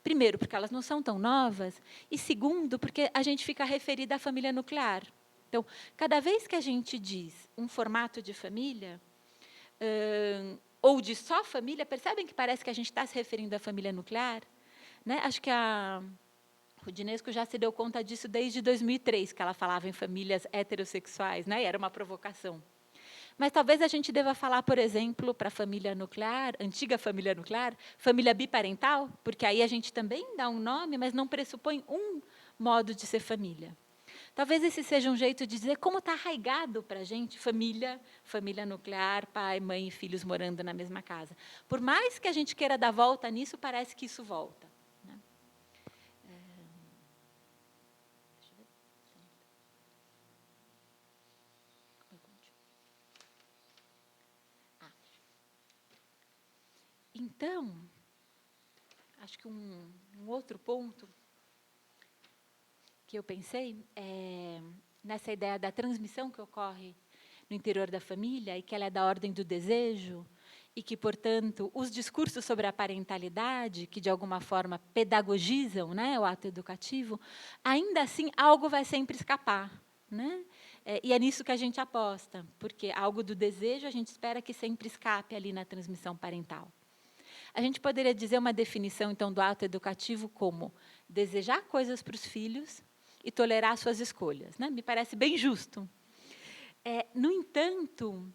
C: Primeiro, porque elas não são tão novas. E segundo, porque a gente fica referida à família nuclear. Então, cada vez que a gente diz um formato de família, ou de só família, percebem que parece que a gente está se referindo à família nuclear? Né? Acho que a Rudinesco já se deu conta disso desde 2003, que ela falava em famílias heterossexuais, né? E era uma provocação. Mas talvez a gente deva falar, por exemplo, para a família nuclear, antiga família nuclear, família biparental, porque aí a gente também dá um nome, mas não pressupõe um modo de ser família. Talvez esse seja um jeito de dizer como está arraigado para a gente família nuclear, pai, mãe e filhos morando na mesma casa. Por mais que a gente queira dar volta nisso, parece que isso volta. Né? Deixa eu ver. Então, acho que um outro ponto que eu pensei nessa ideia da transmissão que ocorre no interior da família e que ela é da ordem do desejo e que, portanto, os discursos sobre a parentalidade, que de alguma forma pedagogizam, né, o ato educativo, ainda assim algo vai sempre escapar. Né? E é nisso que a gente aposta, porque algo do desejo a gente espera que sempre escape ali na transmissão parental. A gente poderia dizer uma definição, então, do ato educativo como desejar coisas para os filhos e tolerar suas escolhas. Né? Me parece bem justo. No entanto,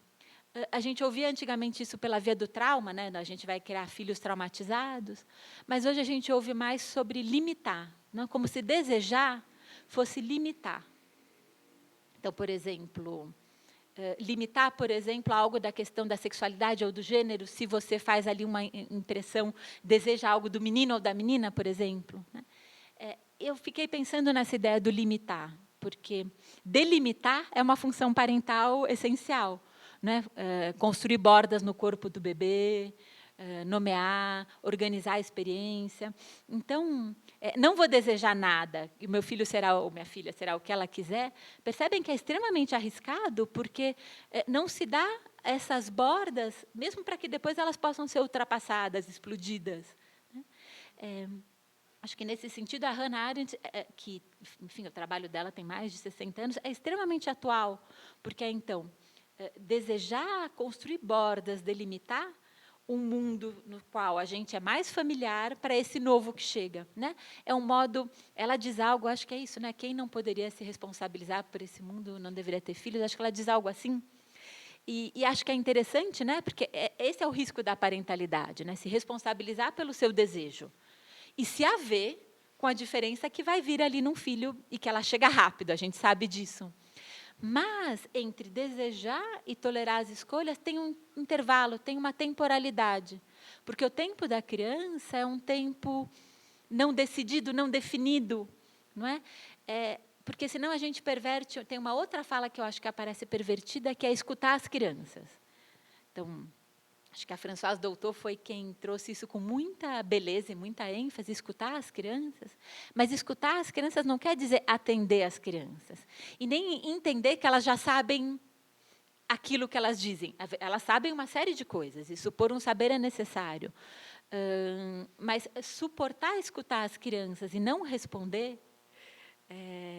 C: a gente ouvia antigamente isso pela via do trauma, né? A gente vai criar filhos traumatizados, mas hoje a gente ouve mais sobre limitar, não? Como se desejar fosse limitar. Então, por exemplo, limitar, por exemplo, algo da questão da sexualidade ou do gênero, se você faz ali uma impressão, deseja algo do menino ou da menina, por exemplo. Né? Eu fiquei pensando nessa ideia do limitar, porque delimitar é uma função parental essencial. Né? Construir bordas no corpo do bebê, nomear, organizar a experiência. Então, não vou desejar nada, e meu filho será, ou minha filha será o que ela quiser. Percebem que é extremamente arriscado, porque não se dá essas bordas, mesmo para que depois elas possam ser ultrapassadas, explodidas. Né? Acho que, nesse sentido, a Hannah Arendt, que, enfim, o trabalho dela tem mais de 60 anos, é extremamente atual, porque, então, desejar construir bordas, delimitar um mundo no qual a gente é mais familiar para esse novo que chega. Né? É um modo, ela diz algo, acho que é isso, né? Quem não poderia se responsabilizar por esse mundo não deveria ter filhos, acho que ela diz algo assim. E acho que é interessante, né? Porque esse é o risco da parentalidade, né? Se responsabilizar pelo seu desejo. E se haver com a diferença que vai vir ali num filho e que ela chega rápido, a gente sabe disso. Mas, entre desejar e tolerar as escolhas, tem um intervalo, tem uma temporalidade. Porque o tempo da criança é um tempo não decidido, não definido. Não é? Porque, senão, a gente perverte... Tem uma outra fala que eu acho que aparece pervertida, que é escutar as crianças. Então, acho que a Françoise Doutor foi quem trouxe isso com muita beleza e muita ênfase, escutar as crianças. Mas escutar as crianças não quer dizer atender as crianças. E nem entender que elas já sabem aquilo que elas dizem. Elas sabem uma série de coisas, e supor um saber é necessário. Mas suportar escutar as crianças e não responder,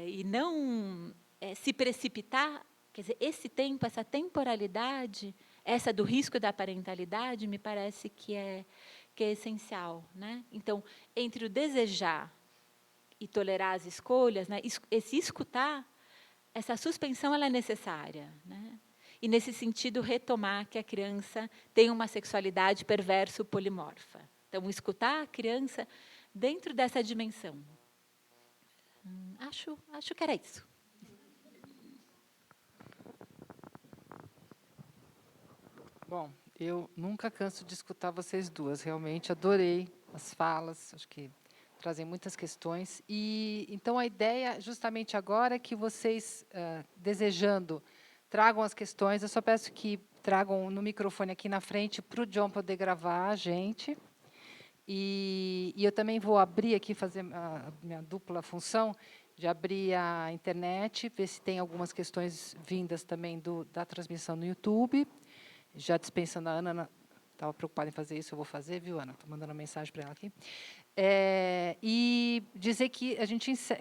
C: e não se precipitar, quer dizer, esse tempo, essa temporalidade... Essa do risco da parentalidade me parece que é essencial. Né? Então, entre o desejar e tolerar as escolhas, né, esse escutar, essa suspensão ela é necessária. Né? E, nesse sentido, retomar que a criança tem uma sexualidade perverso-polimorfa. Então, escutar a criança dentro dessa dimensão. Acho que era isso.
A: Bom, eu nunca canso de escutar vocês duas. Realmente adorei as falas. Acho que trazem muitas questões. E então a ideia, justamente agora, é que vocês, desejando, tragam as questões. Eu só peço que tragam no microfone aqui na frente para o John poder gravar a gente. E eu também vou abrir aqui, fazer a minha dupla função de abrir a internet, ver se tem algumas questões vindas também da transmissão no YouTube. Já dispensando a Ana, estava preocupada em fazer isso, eu vou fazer, viu, Ana? Estou mandando uma mensagem para ela aqui. E dizer que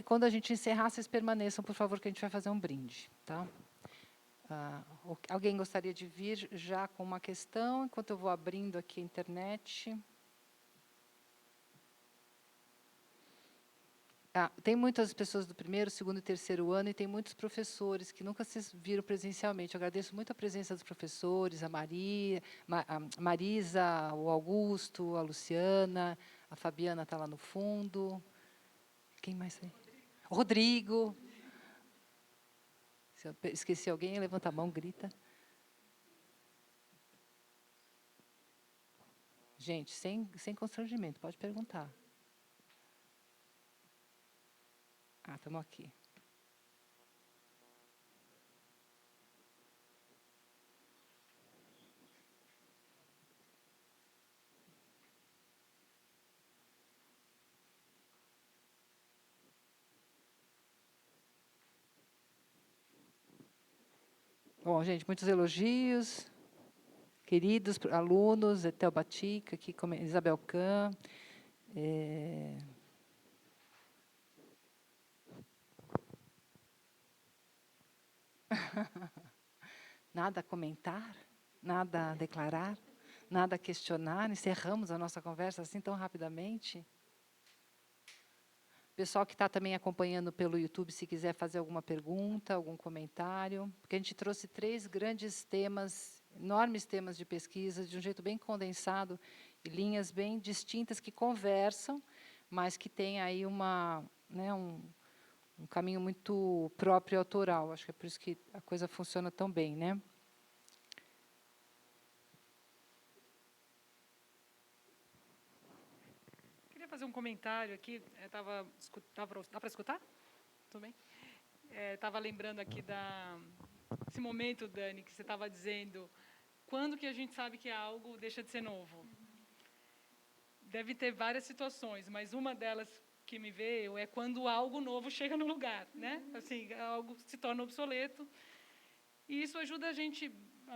A: quando a gente encerrar, vocês permaneçam, por favor, que a gente vai fazer um brinde. Tá? Alguém gostaria de vir já com uma questão, enquanto eu vou abrindo aqui a internet? Tem muitas pessoas do primeiro, segundo e terceiro ano, e tem muitos professores que nunca se viram presencialmente. Eu agradeço muito a presença dos professores, a Marisa, o Augusto, a Luciana, a Fabiana está lá no fundo. Quem mais tem? O Rodrigo. Se eu esqueci alguém, levanta a mão, grita. Gente, sem constrangimento, pode perguntar. Estamos aqui. Bom, gente, muitos elogios. Queridos alunos, Etel Batica, aqui, Isabel Kahn. Nada a comentar, nada a declarar, nada a questionar. Encerramos a nossa conversa assim tão rapidamente. Pessoal que está também acompanhando pelo YouTube, se quiser fazer alguma pergunta, algum comentário, porque a gente trouxe 3 grandes temas, enormes temas de pesquisa, de um jeito bem condensado, e linhas bem distintas que conversam, mas que têm aí um caminho muito próprio e autoral. Acho que é por isso que a coisa funciona tão bem, né?
B: Queria fazer um comentário aqui. Dá para escutar? Tudo bem? Estava lembrando aqui desse momento, Dani, que você estava dizendo, quando que a gente sabe que algo deixa de ser novo? Deve ter várias situações, mas uma delas que me veio é quando algo novo chega no lugar, né? Assim, algo se torna obsoleto. E isso ajuda a gente,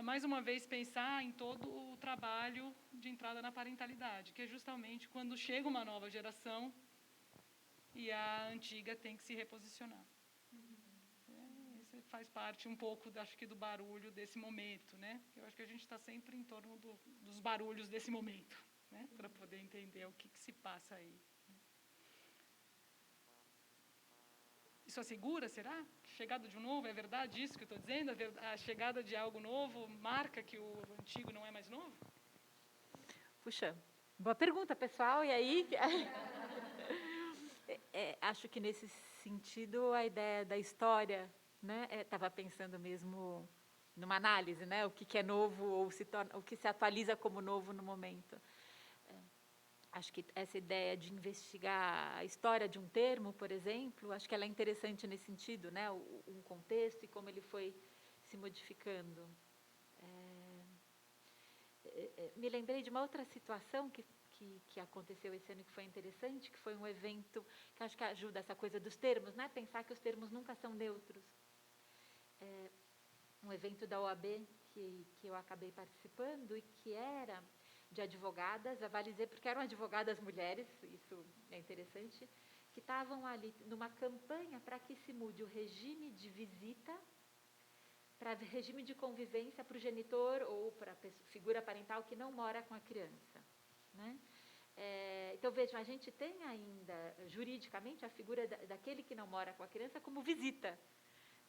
B: mais uma vez, pensar em todo o trabalho de entrada na parentalidade, que é justamente quando chega uma nova geração e a antiga tem que se reposicionar. Isso faz parte um pouco, acho que, do barulho desse momento, né? Eu acho que a gente está sempre em torno dos barulhos desse momento, né? Para poder entender o que se passa aí. Isso assegura, será? Chegada de um novo, é verdade isso que eu estou dizendo? A chegada de algo novo marca que o antigo não é mais novo?
C: Puxa, boa pergunta, pessoal. E aí? Acho que, nesse sentido, a ideia da história, né? Estava pensando mesmo numa análise, né? O que é novo ou o que se atualiza como novo no momento. Acho que essa ideia de investigar a história de um termo, por exemplo, acho que ela é interessante nesse sentido, né? Um contexto e como ele foi se modificando. Me lembrei de uma outra situação que aconteceu esse ano que foi interessante, que foi um evento que acho que ajuda essa coisa dos termos, né? Pensar que os termos nunca são neutros. Um evento da OAB que eu acabei participando e que era de advogadas, vale dizer, porque eram advogadas mulheres, isso é interessante, que estavam ali numa campanha para que se mude o regime de visita para regime de convivência para o genitor ou para a figura parental que não mora com a criança, né? Então, vejam, a gente tem ainda, juridicamente, a figura daquele que não mora com a criança como visita,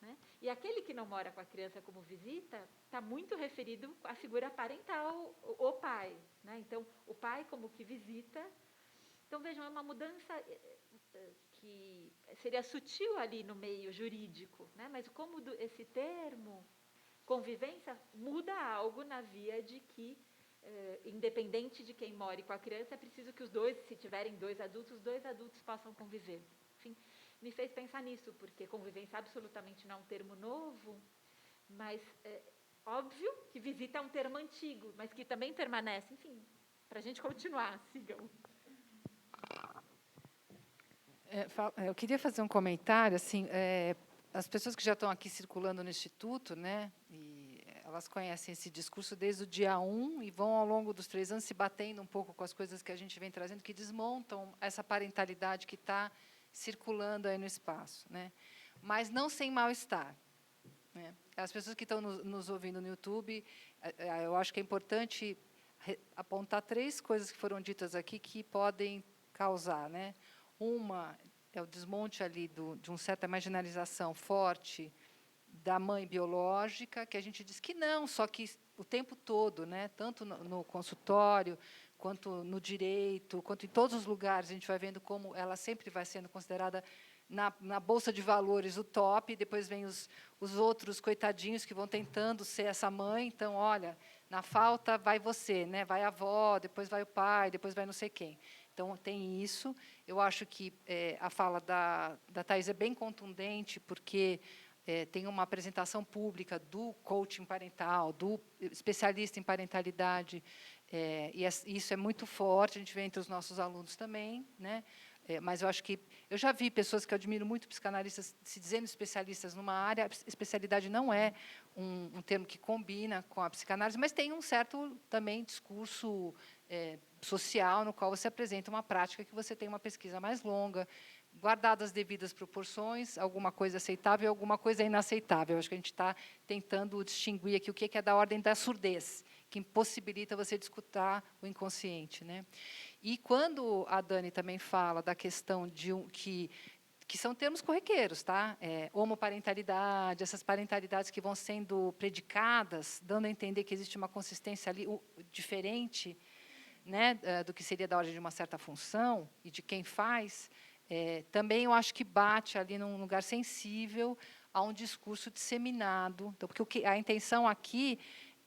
C: né? E aquele que não mora com a criança como visita está muito referido à figura parental, o pai, né? Então, o pai como que visita Então, vejam, é uma mudança que seria sutil ali no meio jurídico, né? Mas como esse termo, convivência, muda algo na via de que, independente de quem more com a criança, é preciso que os dois, se tiverem dois adultos, os dois adultos possam conviver. Enfim, me fez pensar nisso, porque convivência absolutamente não é um termo novo, mas óbvio que visita é um termo antigo, mas que também permanece. Enfim, para a gente continuar, sigam.
A: Eu queria fazer um comentário, assim, as pessoas que já estão aqui circulando no Instituto, né, e elas conhecem esse discurso desde o dia 1 e vão, ao longo dos 3 anos, se batendo um pouco com as coisas que a gente vem trazendo, que desmontam essa parentalidade que está circulando aí no espaço, né, mas não sem mal-estar. Né. As pessoas que estão nos ouvindo no YouTube, eu acho que é importante apontar 3 coisas que foram ditas aqui que podem causar, né. Uma é o desmonte ali de uma certa marginalização forte da mãe biológica, que a gente diz que não, só que o tempo todo, né, tanto no consultório, quanto no direito, quanto em todos os lugares, a gente vai vendo como ela sempre vai sendo considerada, na Bolsa de Valores, o top, e depois vem os outros coitadinhos que vão tentando ser essa mãe. Então, olha, na falta vai você, né, vai a avó, depois vai o pai, depois vai não sei quem. Então, tem isso. Eu acho que a fala da Thais é bem contundente, porque tem uma apresentação pública do coaching parental, do especialista em parentalidade, e isso é muito forte, a gente vê entre os nossos alunos também, né? Mas eu acho que eu já vi pessoas que eu admiro muito, psicanalistas, se dizendo especialistas numa área. A especialidade não é um termo que combina com a psicanálise, mas tem um certo também discurso social no qual você apresenta uma prática que você tem uma pesquisa mais longa, guardadas as devidas proporções, alguma coisa aceitável e alguma coisa inaceitável. Eu acho que a gente está tentando distinguir aqui o que é da ordem da surdez, que impossibilita você de escutar o inconsciente, né? E quando a Dani também fala da questão de que são termos corriqueiros, tá? Homoparentalidade, essas parentalidades que vão sendo predicadas, dando a entender que existe uma consistência ali diferente, né, do que seria da ordem de uma certa função e de quem faz, também eu acho que bate ali num lugar sensível a um discurso disseminado. Então, porque a intenção aqui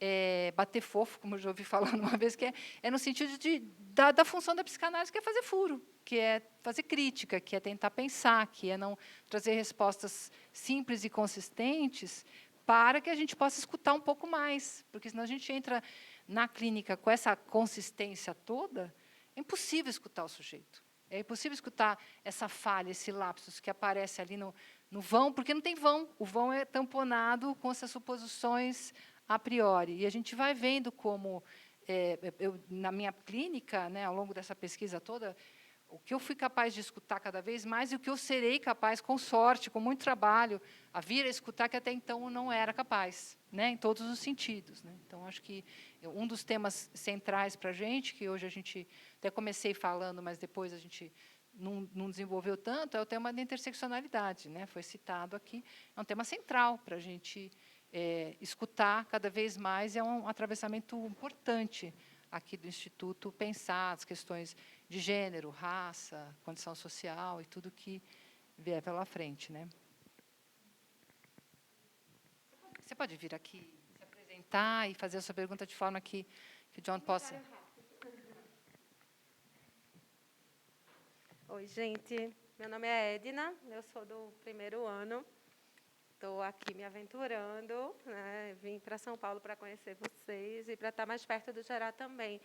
A: é bater fofo, como eu já ouvi falando uma vez, que é no sentido da função da psicanálise, que é fazer furo, que é fazer crítica, que é tentar pensar, que é não trazer respostas simples e consistentes para que a gente possa escutar um pouco mais, porque senão a gente entra na clínica com essa consistência toda, é impossível escutar o sujeito. É impossível escutar essa falha, esse lapsus que aparece ali no vão, porque não tem vão. O vão é tamponado com essas suposições a priori. E a gente vai vendo como, na minha clínica, né, ao longo dessa pesquisa toda, o que eu fui capaz de escutar cada vez mais e o que eu serei capaz, com sorte, com muito trabalho, a vir a escutar, que até então eu não era capaz, né, em todos os sentidos. Né? Então, acho que um dos temas centrais para a gente, que hoje a gente até comecei falando, mas depois a gente não desenvolveu tanto, é o tema da interseccionalidade. Né? Foi citado aqui. É um tema central para a gente escutar cada vez mais, é um atravessamento importante aqui do Instituto, pensar as questões de gênero, raça, condição social e tudo que vier pela frente. Né? Você pode vir aqui se apresentar e fazer a sua pergunta de forma que o John possa...
D: Oi, gente. Meu nome é Edna, eu sou do 1º ano. Estou aqui me aventurando, né? Vim para São Paulo para conhecer vocês e para estar mais perto do Gerá também.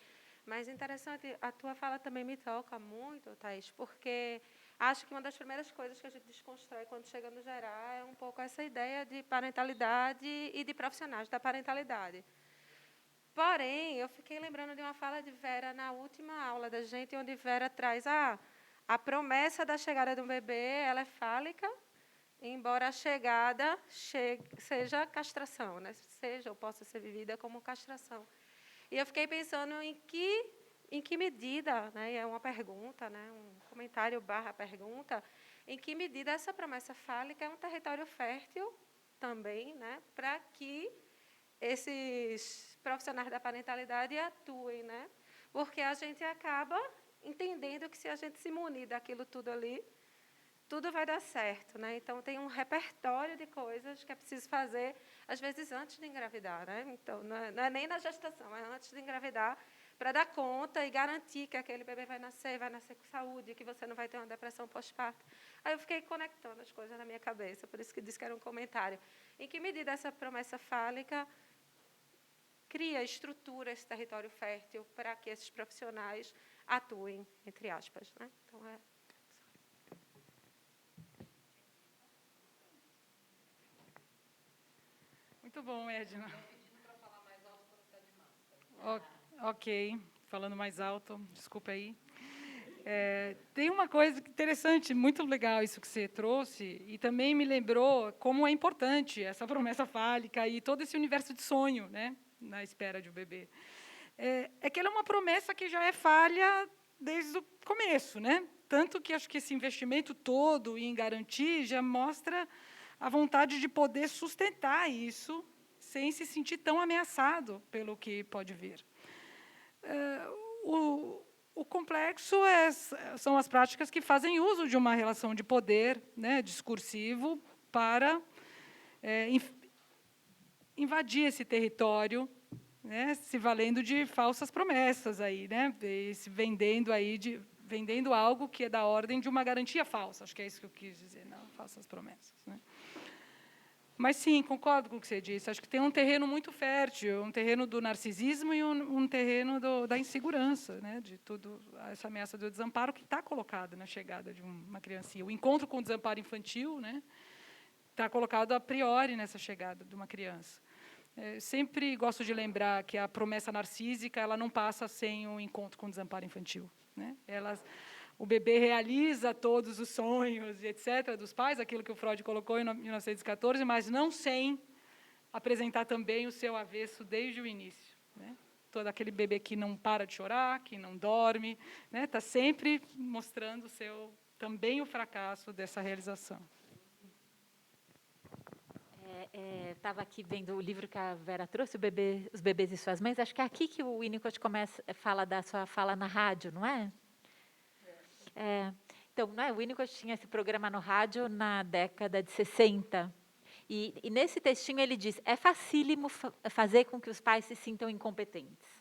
D: Mas interessante, a tua fala também me toca muito, Thais, porque acho que uma das primeiras coisas que a gente desconstrói quando chega no Gerá é um pouco essa ideia de parentalidade e de profissionais da parentalidade. Porém, eu fiquei lembrando de uma fala de Vera na última aula da gente, onde Vera traz a promessa da chegada de um bebê, ela é fálica, embora a chegada seja castração, né? Seja ou possa ser vivida como castração. E eu fiquei pensando em que medida, né? É uma pergunta, né? Um comentário / pergunta, em que medida essa promessa fálica é um território fértil também, né? Para que esses profissionais da parentalidade atuem, né? Porque a gente acaba entendendo que se a gente se munir daquilo tudo ali, tudo vai dar certo, né? Então, tem um repertório de coisas que é preciso fazer, às vezes, antes de engravidar, né? Então, não é nem na gestação, é antes de engravidar, para dar conta e garantir que aquele bebê vai nascer com saúde, que você não vai ter uma depressão pós-parto. Aí eu fiquei conectando as coisas na minha cabeça, por isso que disse que era um comentário. Em que medida essa promessa fálica cria, estrutura esse território fértil para que esses profissionais atuem, entre aspas, né? Então,
B: Muito bom, Edna. Ok, falando mais alto, desculpa aí. Tem uma coisa interessante, muito legal isso que você trouxe, e também me lembrou como é importante essa promessa fálica e todo esse universo de sonho, né, na espera de um bebê. É que ela é uma promessa que já é falha desde o começo, né? Tanto que acho que esse investimento todo em garantir já mostra a vontade de poder sustentar isso sem se sentir tão ameaçado pelo que pode vir. O complexo são as práticas que fazem uso de uma relação de poder, né, discursivo, para invadir esse território, né, se valendo de falsas promessas, aí, né, se vendendo algo que é da ordem de uma garantia falsa. Acho que é isso que eu quis dizer, não, falsas promessas, né? Mas, sim, concordo com o que você disse. Acho que tem um terreno muito fértil, um terreno do narcisismo e um terreno da insegurança, né, de tudo, essa ameaça do desamparo que está colocada na chegada de uma criancinha. O encontro com o desamparo infantil, né, está colocado a priori nessa chegada de uma criança. Sempre gosto de lembrar que a promessa narcísica ela não passa sem um encontro com o desamparo infantil, né? O bebê realiza todos os sonhos, etc., dos pais, aquilo que o Freud colocou em 1914, mas não sem apresentar também o seu avesso desde o início, né? Todo aquele bebê que não para de chorar, que não dorme, né? Está sempre mostrando também o fracasso dessa realização.
C: Estava aqui vendo o livro que a Vera trouxe, Os Bebês e Suas Mães. Acho que é aqui que o Winnicott fala da sua fala na rádio, não é? Então, o Winnicott tinha esse programa no rádio na década de 60. E nesse textinho ele diz, é facílimo fazer com que os pais se sintam incompetentes.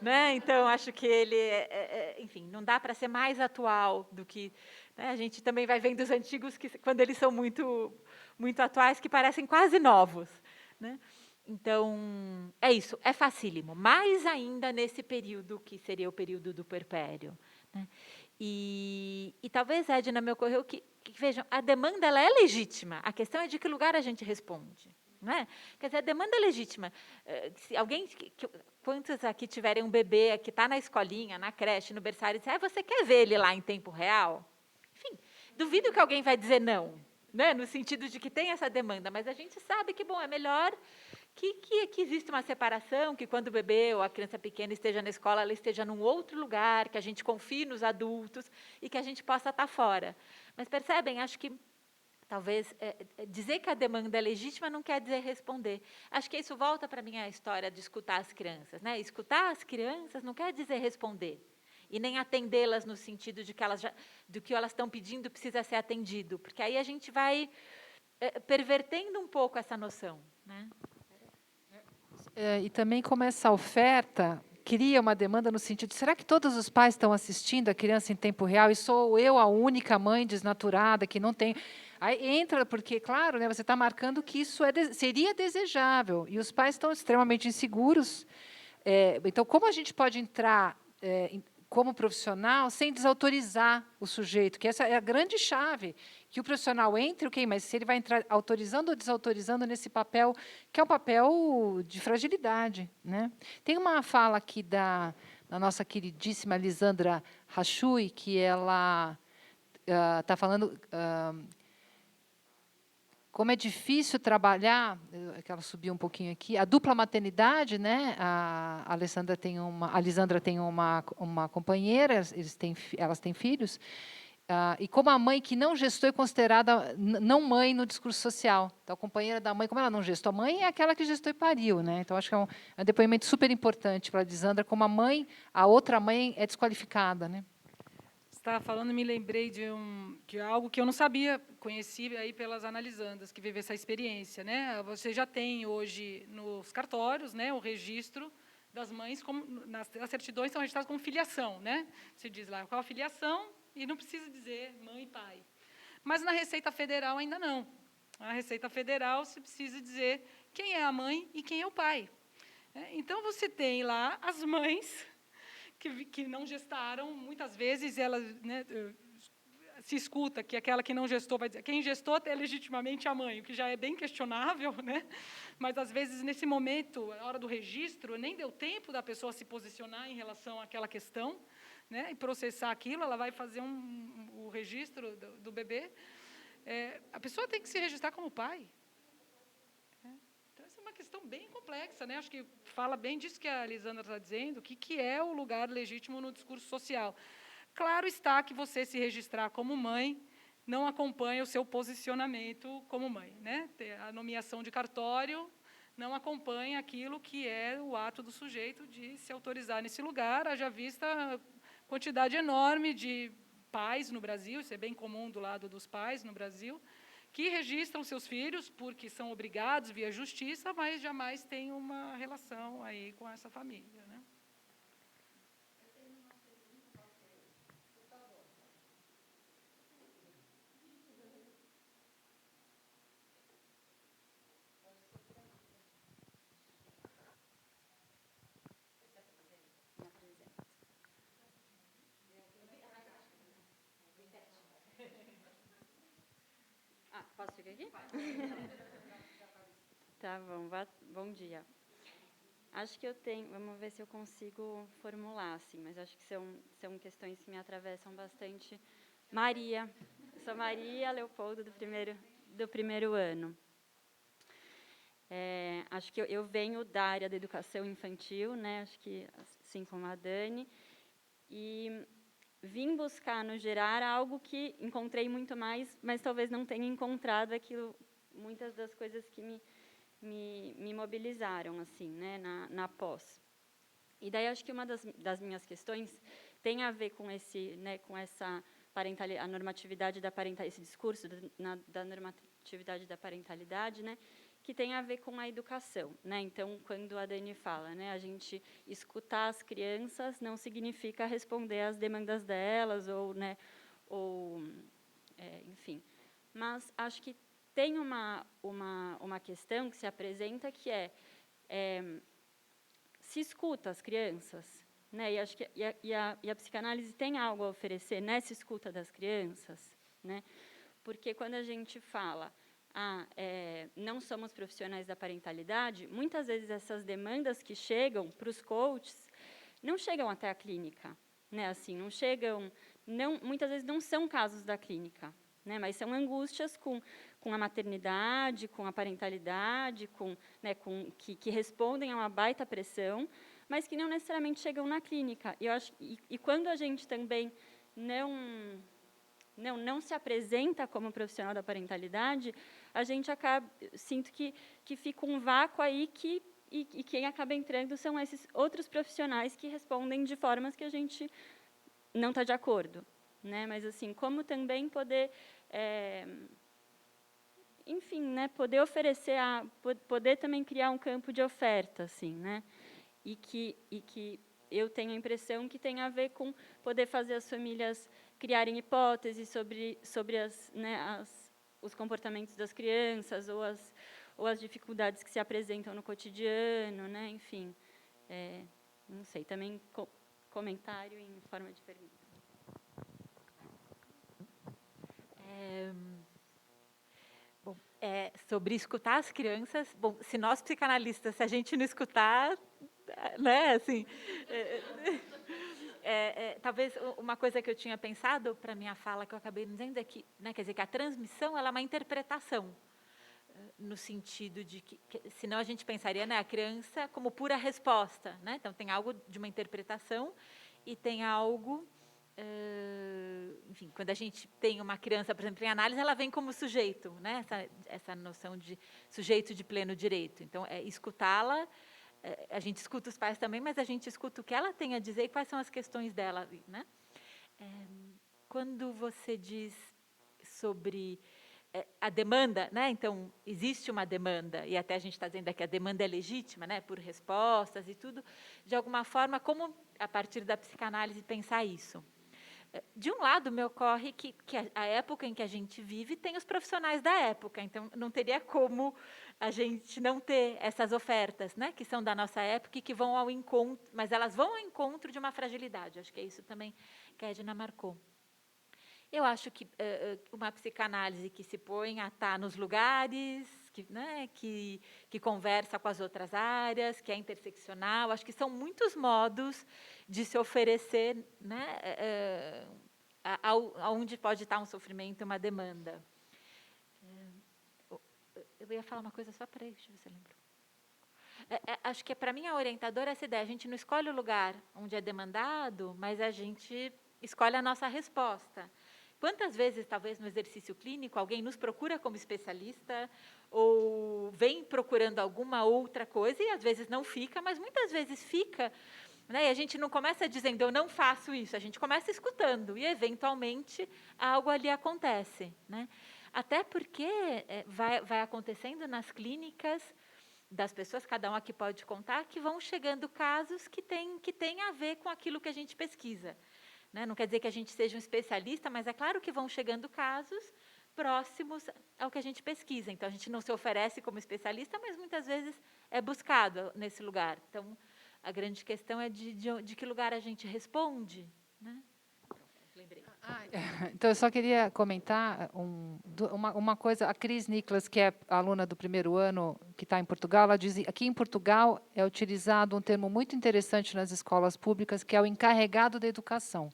C: Né? Então, acho que ele, enfim, não dá para ser mais atual do que... Né? A gente também vai vendo os antigos, que, quando eles são muito, muito atuais, que parecem quase novos. Né? Então, é isso, é facílimo. Mais ainda nesse período, que seria o período do puerpério. Né? E talvez, Edna, me ocorreu que, vejam, a demanda ela é legítima. A questão é de que lugar a gente responde. Não é? Quer dizer, a demanda é legítima. Se alguém, quantos aqui tiverem um bebê que está na escolinha, na creche, no berçário, e disser, você quer ver ele lá em tempo real? Enfim, duvido que alguém vai dizer não, né? No sentido de que tem essa demanda, mas a gente sabe que, bom, é melhor que existe uma separação, que quando o bebê ou a criança pequena esteja na escola, ela esteja num outro lugar, que a gente confie nos adultos e que a gente possa estar fora. Mas percebem, acho que talvez dizer que a demanda é legítima não quer dizer responder. Acho que isso volta para a minha história de escutar as crianças. Né? Escutar as crianças não quer dizer responder. E nem atendê-las no sentido de que do que elas estão pedindo precisa ser atendido. Porque aí a gente vai pervertendo um pouco essa noção. Né?
A: E também como essa oferta cria uma demanda no sentido de, será que todos os pais estão assistindo a criança em tempo real e sou eu a única mãe desnaturada que não tem... Aí entra, porque, claro, né, você está marcando que isso seria desejável, e os pais estão extremamente inseguros. Então, como a gente pode entrar como profissional sem desautorizar o sujeito? Que essa é a grande chave, que o profissional entre, ok, mas se ele vai entrar autorizando ou desautorizando nesse papel, que é um papel de fragilidade. Né? Tem uma fala aqui da nossa queridíssima Lisandra Rachui, que ela está falando... como é difícil trabalhar, que ela subiu um pouquinho aqui, a dupla maternidade, né? A Lisandra tem uma companheira, elas têm filhos, e como a mãe que não gestou é considerada não mãe no discurso social. Então, a companheira da mãe, como ela não gestou, a mãe é aquela que gestou e pariu. Né? Então, acho que é um depoimento super importante para a Lisandra, como a outra mãe é desqualificada. Né?
B: estava falando, me lembrei de algo que eu não sabia, conheci aí pelas analisandas, que vive essa experiência, né? Você já tem hoje nos cartórios, né, o registro das mães, como nas certidões são registradas como filiação, né? Se diz lá qual a filiação e não precisa dizer mãe e pai. Mas na Receita Federal ainda não. Na Receita Federal se precisa dizer quem é a mãe e quem é o pai. Então você tem lá as mães que não gestaram, muitas vezes elas, né, se escuta que aquela que não gestou vai dizer quem gestou é legitimamente a mãe, o que já é bem questionável, né? Mas às vezes nesse momento, na hora do registro, nem deu tempo da pessoa se posicionar em relação àquela questão, né? E processar aquilo, ela vai fazer o registro do bebê. A pessoa tem que se registrar como pai. Então essa é uma questão bem complexa, né? Acho que fala bem disso que a Lisandra está dizendo, o que é o lugar legítimo no discurso social. Claro está que você se registrar como mãe não acompanha o seu posicionamento como mãe, né? A nomeação de cartório não acompanha aquilo que é o ato do sujeito de se autorizar nesse lugar, haja vista a quantidade enorme de pais no Brasil, isso é bem comum do lado dos pais no Brasil, que registram seus filhos porque são obrigados via justiça, mas jamais têm uma relação aí com essa família, né?
E: Posso ficar aqui? Tá bom, bom dia. Acho que eu tenho, vamos ver se eu consigo formular, assim, mas acho que são questões que me atravessam bastante. Maria, eu sou Maria Leopoldo, do primeiro ano. Acho que eu venho da área da educação infantil, né, acho que assim como a Dani, e vim buscar no Gerar algo que encontrei muito mais, mas talvez não tenha encontrado aquilo, muitas das coisas que me mobilizaram, assim, né, na pós. E daí acho que uma das minhas questões tem a ver com com essa a normatividade da parentalidade, esse discurso da normatividade da parentalidade, né, que tem a ver com a educação, né? Então, quando a Dani fala, né, a gente escutar as crianças não significa responder às demandas delas enfim. Mas acho que tem uma questão que se apresenta que se escuta as crianças, né? E acho que a psicanálise tem algo a oferecer nessa escuta das crianças, né? Porque quando a gente fala não somos profissionais da parentalidade, muitas vezes essas demandas que chegam para os coaches não chegam até a clínica, né? Assim, muitas vezes não são casos da clínica, né? Mas são angústias com a maternidade, com a parentalidade, que respondem a uma baita pressão, mas que não necessariamente chegam na clínica. E quando a gente também não se apresenta como profissional da parentalidade, a gente sinto que fica um vácuo aí e quem acaba entrando são esses outros profissionais que respondem de formas que a gente não está de acordo, né? Mas assim, como também poder, enfim, né, poder oferecer poder também criar um campo de oferta, assim, né? E que eu tenho a impressão que tem a ver com poder fazer as famílias criarem hipóteses sobre os comportamentos das crianças ou as dificuldades que se apresentam no cotidiano, né? Enfim, não sei, também comentário em forma de pergunta.
C: Bom, sobre escutar as crianças, bom, se nós psicanalistas, se a gente não escutar, né, assim, talvez uma coisa que eu tinha pensado para minha fala, que eu acabei dizendo, é que, né, quer dizer, que a transmissão ela é uma interpretação, no sentido de que senão a gente pensaria, né, a criança como pura resposta, né? Então tem algo de uma interpretação e tem algo, enfim, quando a gente tem uma criança, por exemplo, em análise, ela vem como sujeito, né? Essa noção de sujeito de pleno direito. Então, escutá-la, a gente escuta os pais também, mas a gente escuta o que ela tem a dizer e quais são as questões dela, né? quando você diz sobre a demanda, né? Então, existe uma demanda, e até a gente está dizendo aqui, a demanda é legítima, né? Por respostas e tudo, de alguma forma, como, a partir da psicanálise, pensar isso? De um lado, me ocorre que a época em que a gente vive tem os profissionais da época, então não teria como a gente não ter essas ofertas, né, que são da nossa época e que vão ao encontro, mas elas vão ao encontro de uma fragilidade. Acho que é isso também que a Edna marcou. Eu acho que uma psicanálise que se põe a estar nos lugares, que conversa com as outras áreas, que é interseccional, acho que são muitos modos de se oferecer, né, aonde pode estar um sofrimento e uma demanda. Eu ia falar uma coisa só para deixa eu ver se eu lembro. Acho que para mim a orientadora é essa ideia, a gente não escolhe o lugar onde é demandado, mas a gente escolhe a nossa resposta. Quantas vezes, talvez no exercício clínico, alguém nos procura como especialista ou vem procurando alguma outra coisa e às vezes não fica, mas muitas vezes fica, né? E a gente não começa dizendo eu não faço isso, a gente começa escutando e eventualmente algo ali acontece, né? Até porque vai acontecendo nas clínicas das pessoas, cada um aqui pode contar, que vão chegando casos que têm a ver com aquilo que a gente pesquisa. Né? Não quer dizer que a gente seja um especialista, mas é claro que vão chegando casos próximos ao que a gente pesquisa. Então, a gente não se oferece como especialista, mas muitas vezes é buscado nesse lugar. Então, a grande questão é de que lugar a gente responde. Né? Lembrei.
A: Então, eu só queria comentar uma coisa. A Cris Nicolas, que é aluna do primeiro ano, que está em Portugal, ela diz que aqui em Portugal é utilizado um termo muito interessante nas escolas públicas, que é o encarregado da educação.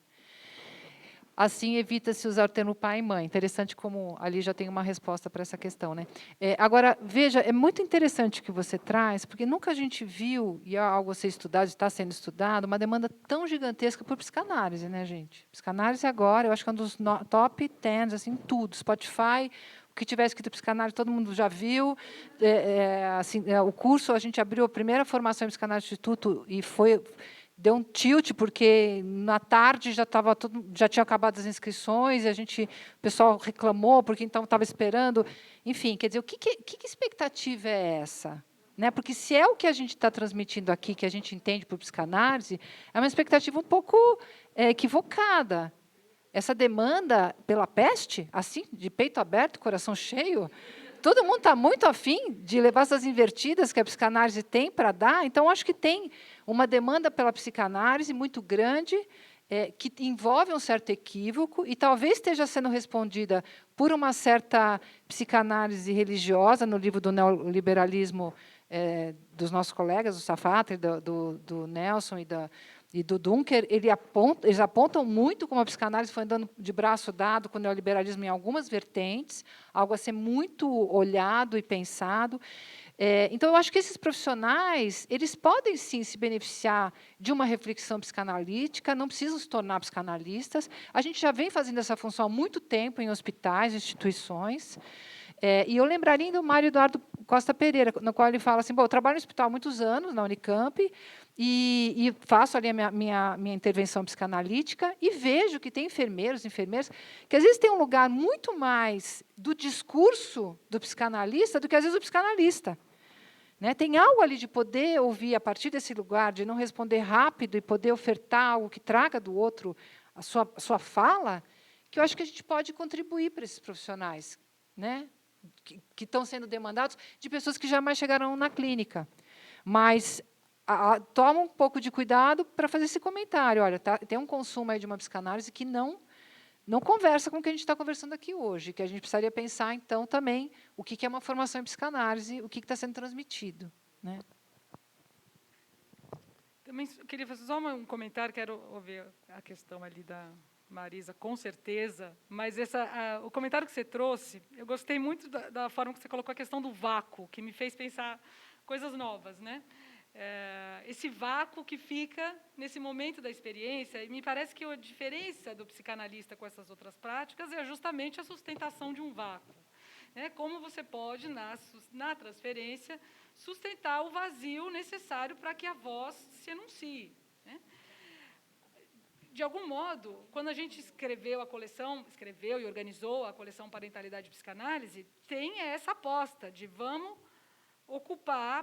A: Assim, evita-se usar o termo pai e mãe. Interessante como ali já tem uma resposta para essa questão. Né? Agora, veja, é muito interessante o que você traz, porque nunca a gente viu, e é algo a ser estudado, está sendo estudado, uma demanda tão gigantesca por psicanálise, né, gente? Psicanálise agora, eu acho que é um dos top 10, assim, tudo. Spotify, o que tiver escrito psicanálise, todo mundo já viu. O curso, a gente abriu a primeira formação em psicanálise do Instituto e deu um tilt, porque na tarde já tinha acabado as inscrições, e o pessoal reclamou, porque então estava esperando. Enfim, quer dizer, que expectativa é essa? Né? Porque se é o que a gente está transmitindo aqui, que a gente entende por psicanálise, é uma expectativa um pouco equivocada. Essa demanda pela peste, assim, de peito aberto, coração cheio, todo mundo está muito afim de levar essas invertidas que a psicanálise tem para dar. Então, acho que tem uma demanda pela psicanálise muito grande, que envolve um certo equívoco e talvez esteja sendo respondida por uma certa psicanálise religiosa, no livro do neoliberalismo dos nossos colegas, do Sartre, do Nelson e do Dunker. Eles apontam muito como a psicanálise foi andando de braço dado com o neoliberalismo em algumas vertentes, algo a ser muito olhado e pensado. Então, eu acho que esses profissionais, eles podem, sim, se beneficiar de uma reflexão psicanalítica, não precisam se tornar psicanalistas. A gente já vem fazendo essa função há muito tempo em hospitais, instituições. E eu lembraria do Mário Eduardo Costa Pereira, no qual ele fala assim, eu trabalho no hospital há muitos anos, na Unicamp, e faço ali a minha intervenção psicanalítica, e vejo que tem enfermeiras, que às vezes tem um lugar muito mais do discurso do psicanalista do que, às vezes, o psicanalista. Né? Tem algo ali de poder ouvir, a partir desse lugar, de não responder rápido e poder ofertar algo que traga do outro a sua fala, que eu acho que a gente pode contribuir para esses profissionais, né? Que estão sendo demandados de pessoas que jamais chegarão na clínica. Mas toma um pouco de cuidado para fazer esse comentário. Olha, tem um consumo aí de uma psicanálise que não conversa com o que a gente está conversando aqui hoje, que a gente precisaria pensar, então, também o que é uma formação em psicanálise, o que está sendo transmitido. Né?
B: Também queria fazer só um comentário, quero ouvir a questão ali da Marisa, com certeza, mas o comentário que você trouxe, eu gostei muito da forma que você colocou a questão do vácuo, que me fez pensar coisas novas. Né? Esse vácuo que fica nesse momento da experiência, e me parece que a diferença do psicanalista com essas outras práticas é justamente a sustentação de um vácuo. Né? Como você pode, na transferência, sustentar o vazio necessário para que a voz se enuncie. Né? de algum modo, quando a gente escreveu e organizou a coleção Parentalidade e Psicanálise, tem essa aposta de vamos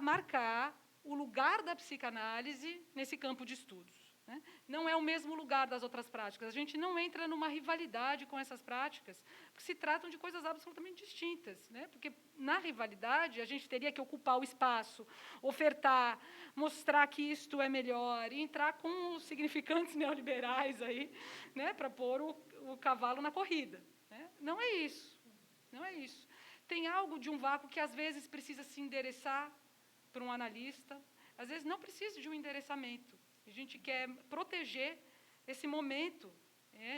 B: marcar o lugar da psicanálise nesse campo de estudos. Né? Não é o mesmo lugar das outras práticas. A gente não entra numa rivalidade com essas práticas, porque se tratam de coisas absolutamente distintas. Né? Porque, na rivalidade, a gente teria que ocupar o espaço, ofertar, mostrar que isto é melhor, e entrar com os significantes neoliberais aí, né, para pôr o cavalo na corrida. Né? Não é isso. Não é isso. Tem algo de um vácuo que, às vezes, precisa se endereçar para um analista, às vezes não precisa de um endereçamento. A gente quer proteger esse momento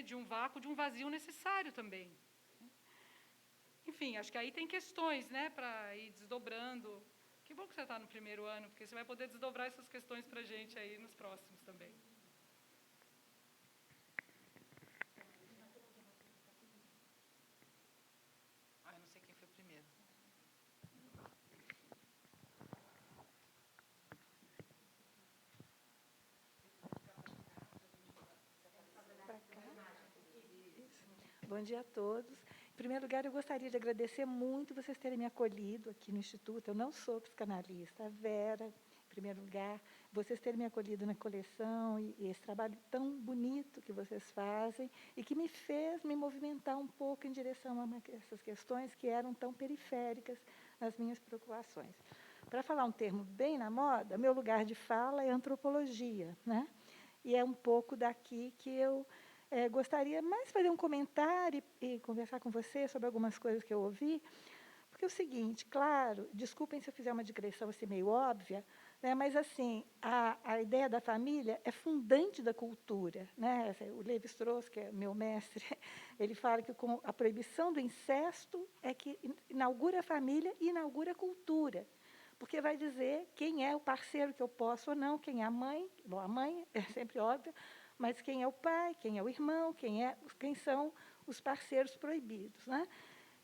B: de um vácuo, de um vazio necessário também. Enfim, acho que aí tem questões, né, para ir desdobrando. Que bom que você está no primeiro ano, porque você vai poder desdobrar essas questões para a gente aí nos próximos também.
A: Eu não sei quem foi primeiro.
F: Bom dia a todos. Em primeiro lugar, eu gostaria de agradecer muito vocês terem me acolhido aqui no Instituto. Eu não sou psicanalista. A Vera, em primeiro lugar, vocês terem me acolhido na coleção e esse trabalho tão bonito que vocês fazem e que me fez me movimentar um pouco em direção a essas questões que eram tão periféricas nas minhas preocupações. Para falar um termo bem na moda, meu lugar de fala é antropologia, né? E é um pouco daqui que eu gostaria mais de fazer um comentário e conversar com você sobre algumas coisas que eu ouvi, porque é o seguinte, claro, desculpem se eu fizer uma digressão assim, meio óbvia, né, mas assim, a ideia da família é fundante da cultura. Né? O Lévi-Strauss, que é meu mestre, ele fala que com a proibição do incesto é que inaugura a família e inaugura a cultura, porque vai dizer quem é o parceiro que eu posso ou não, quem é a mãe, bom, a mãe é sempre óbvio, mas quem é o pai, quem é o irmão, quem são os parceiros proibidos. Né?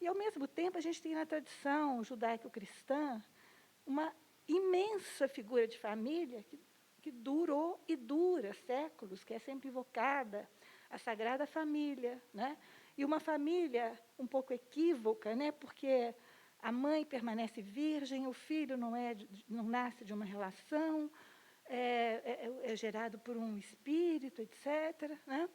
F: E, ao mesmo tempo, a gente tem na tradição judaico-cristã uma imensa figura de família que durou e dura séculos, que é sempre invocada, a Sagrada Família. Né? E uma família um pouco equívoca, né? Porque a mãe permanece virgem, o filho não nasce de uma relação, é gerado por um espírito, etc. Né?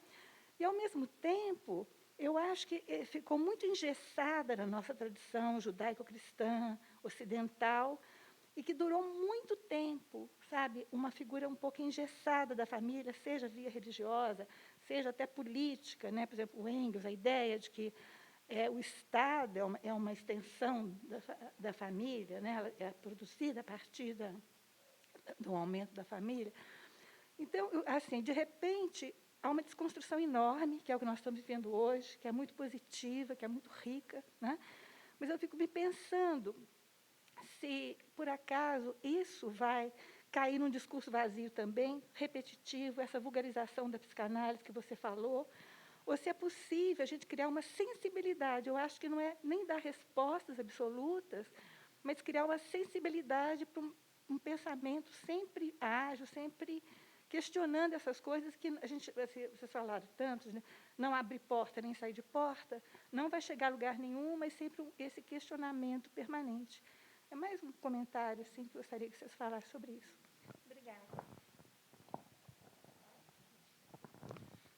F: E, ao mesmo tempo, eu acho que ficou muito engessada na nossa tradição judaico-cristã, ocidental, e que durou muito tempo, sabe? Uma figura um pouco engessada da família, seja via religiosa, seja até política. Né? Por exemplo, o Engels, a ideia de que o Estado é uma extensão da família, né? Ela é produzida a partir do aumento da família. Então, assim, de repente, há uma desconstrução enorme, que é o que nós estamos vivendo hoje, que é muito positiva, que é muito rica. Né? Mas eu fico me pensando se, por acaso, isso vai cair num discurso vazio também, repetitivo, essa vulgarização da psicanálise que você falou, ou se é possível a gente criar uma sensibilidade. Eu acho que não é nem dar respostas absolutas, mas criar uma sensibilidade para um pensamento sempre ágil, sempre questionando essas coisas que a gente, vocês falaram tantos, né? Não abrir porta nem sair de porta, não vai chegar a lugar nenhum, mas sempre esse questionamento permanente. É mais um comentário assim, que gostaria que vocês falassem sobre isso. Obrigada.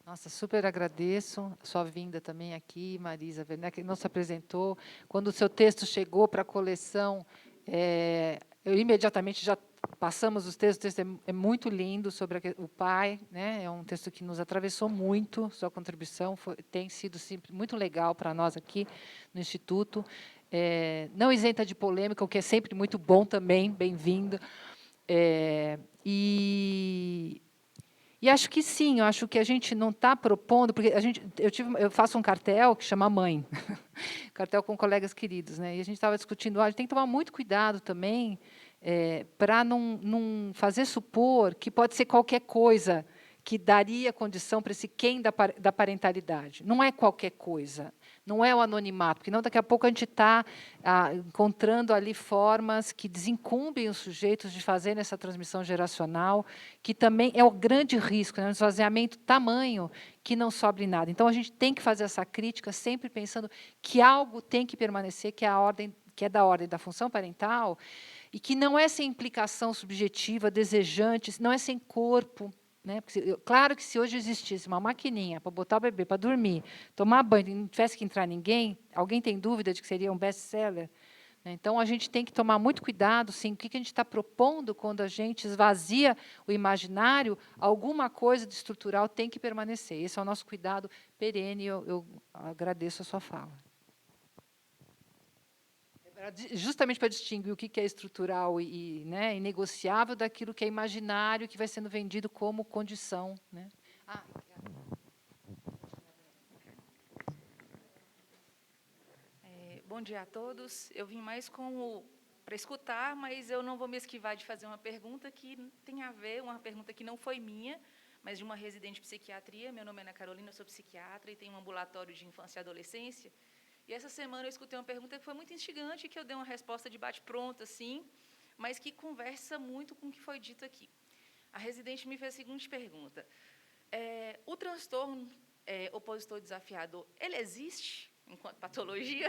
A: Nossa, super agradeço a sua vinda também aqui, Marisa Werneck, que nos apresentou. Quando o seu texto chegou para a coleção, eu imediatamente já passamos os textos. O texto é muito lindo sobre o pai, né? É um texto que nos atravessou muito. Sua contribuição tem sido sempre muito legal para nós aqui no Instituto. Não isenta de polêmica, o que é sempre muito bom também, bem-vindo. E acho que sim, eu acho que a gente não está propondo, porque eu faço um cartel que chama Mãe, cartel com colegas queridos, né? E a gente estava discutindo, a gente tem que tomar muito cuidado também para não fazer supor que pode ser qualquer coisa que daria condição para esse quem da parentalidade. Não é qualquer coisa. Não é o anonimato, porque não daqui a pouco a gente está encontrando ali formas que desincumbem os sujeitos de fazerem essa transmissão geracional, que também é o grande risco, né? Um esvaziamento tamanho que não sobre nada. Então, a gente tem que fazer essa crítica sempre pensando que algo tem que permanecer, que é a ordem, que é da ordem da função parental, e que não é sem implicação subjetiva, desejante, não é sem corpo. Né? Porque, claro que se hoje existisse uma maquininha para botar o bebê para dormir, tomar banho, e não tivesse que entrar ninguém, alguém tem dúvida de que seria um best-seller? Né? Então, a gente tem que tomar muito cuidado, sim, o que a gente está propondo quando a gente esvazia o imaginário, alguma coisa de estrutural tem que permanecer. Esse é o nosso cuidado perene, eu agradeço a sua fala. Justamente para distinguir o que é estrutural e né, inegociável daquilo que é imaginário, que vai sendo vendido como condição. Né?
G: Bom dia a todos. Eu vim mais para escutar, mas eu não vou me esquivar de fazer uma pergunta que tem a ver, uma pergunta que não foi minha, mas de uma residente de psiquiatria. Meu nome é Ana Carolina, eu sou psiquiatra e tenho um ambulatório de infância e adolescência. E essa semana eu escutei uma pergunta que foi muito instigante, que eu dei uma resposta de bate-pronto, assim, mas que conversa muito com o que foi dito aqui. A residente me fez a seguinte pergunta: o transtorno opositor desafiador, ele existe enquanto patologia?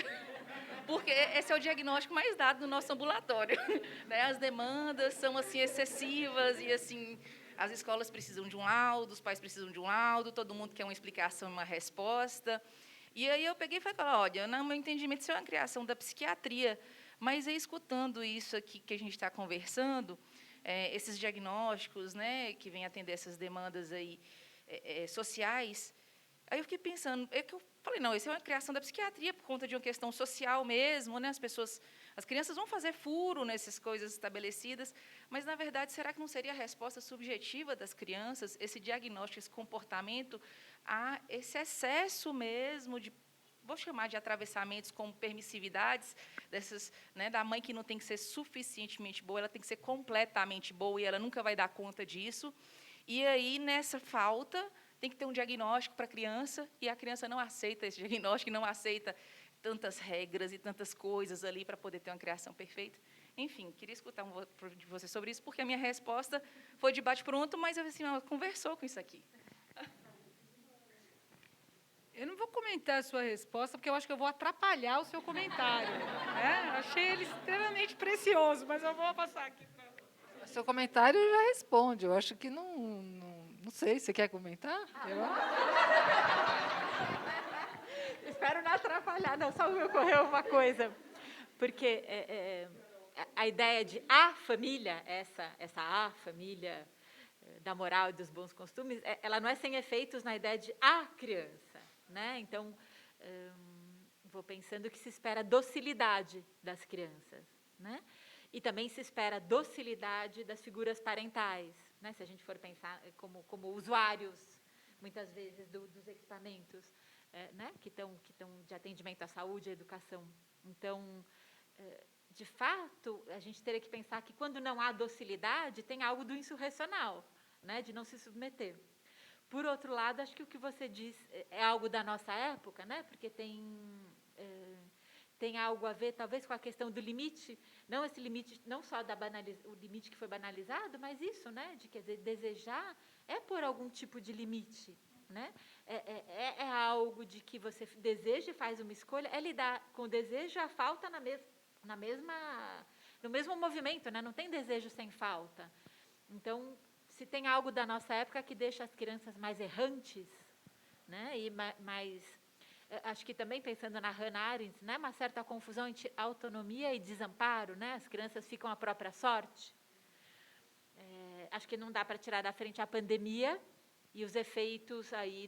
G: Porque esse é o diagnóstico mais dado no nosso ambulatório. Né? As demandas são assim excessivas e assim as escolas precisam de um laudo, os pais precisam de um laudo, todo mundo quer uma explicação e uma resposta. E aí eu peguei e falei, olha, no meu entendimento, isso é uma criação da psiquiatria, mas aí, escutando isso aqui que a gente está conversando, esses diagnósticos, né, que vêm atender essas demandas aí, sociais, aí eu fiquei pensando, que eu falei, não, isso é uma criação da psiquiatria por conta de uma questão social mesmo, né, as crianças vão fazer furo nessas coisas estabelecidas, mas, na verdade, será que não seria a resposta subjetiva das crianças, esse diagnóstico, esse comportamento, a esse excesso mesmo de, vou chamar de atravessamentos como permissividades, né, da mãe que não tem que ser suficientemente boa, ela tem que ser completamente boa e ela nunca vai dar conta disso. E aí, nessa falta, tem que ter um diagnóstico para a criança e a criança não aceita esse diagnóstico, não aceita tantas regras e tantas coisas ali para poder ter uma criação perfeita. Enfim, queria escutar de você sobre isso, porque a minha resposta foi de bate-pronto, mas assim, ela conversou com isso aqui.
B: Eu não vou comentar a sua resposta, porque eu acho que eu vou atrapalhar o seu comentário. Né? Achei ele extremamente precioso, mas eu vou passar aqui para...
A: O seu comentário já responde. Eu acho que não sei. Você quer comentar?
C: Espero não atrapalhar, não. Só me ocorreu uma coisa. Porque a ideia de a família, essa a família da moral e dos bons costumes, ela não é sem efeitos na ideia de a criança. Né? Então, vou pensando que se espera docilidade das crianças. Né? E também se espera docilidade das figuras parentais. Né? Se a gente for pensar como usuários, muitas vezes, dos equipamentos, né? que estão de atendimento à saúde e à educação. Então, de fato, a gente teria que pensar que, quando não há docilidade, tem algo do insurrecional, né? De não se submeter. Por outro lado, acho que o que você diz é algo da nossa época, né? Porque tem algo a ver, talvez, com a questão do limite, não esse limite, não só o limite que foi banalizado, mas isso, né? De, quer dizer, desejar é por algum tipo de limite, né? É algo de que você deseja e faz uma escolha, é lidar com o desejo e a falta no mesmo movimento, né? Não tem desejo sem falta. Então, se tem algo da nossa época que deixa as crianças mais errantes, né? E mais, acho que também pensando na Hannah Arendt, né? Uma certa confusão entre autonomia e desamparo, né? As crianças ficam à própria sorte. Acho que não dá para tirar da frente a pandemia e os efeitos aí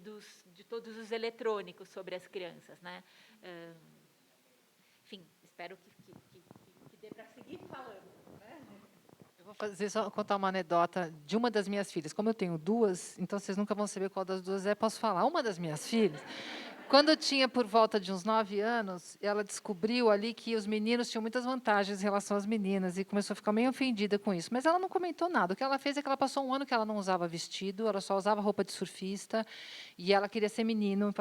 C: de todos os eletrônicos sobre as crianças, né? Enfim, espero que dê para seguir falando.
A: Vou só contar uma anedota de uma das minhas filhas. Como eu tenho duas, então vocês nunca vão saber qual das duas é, posso falar. Uma das minhas filhas, Quando tinha por volta de uns 9 anos, ela descobriu ali que os meninos tinham muitas vantagens em relação às meninas e começou a ficar meio ofendida com isso. Mas ela não comentou nada. O que ela fez é que ela passou um ano que ela não usava vestido, ela só usava roupa de surfista e ela queria ser menino.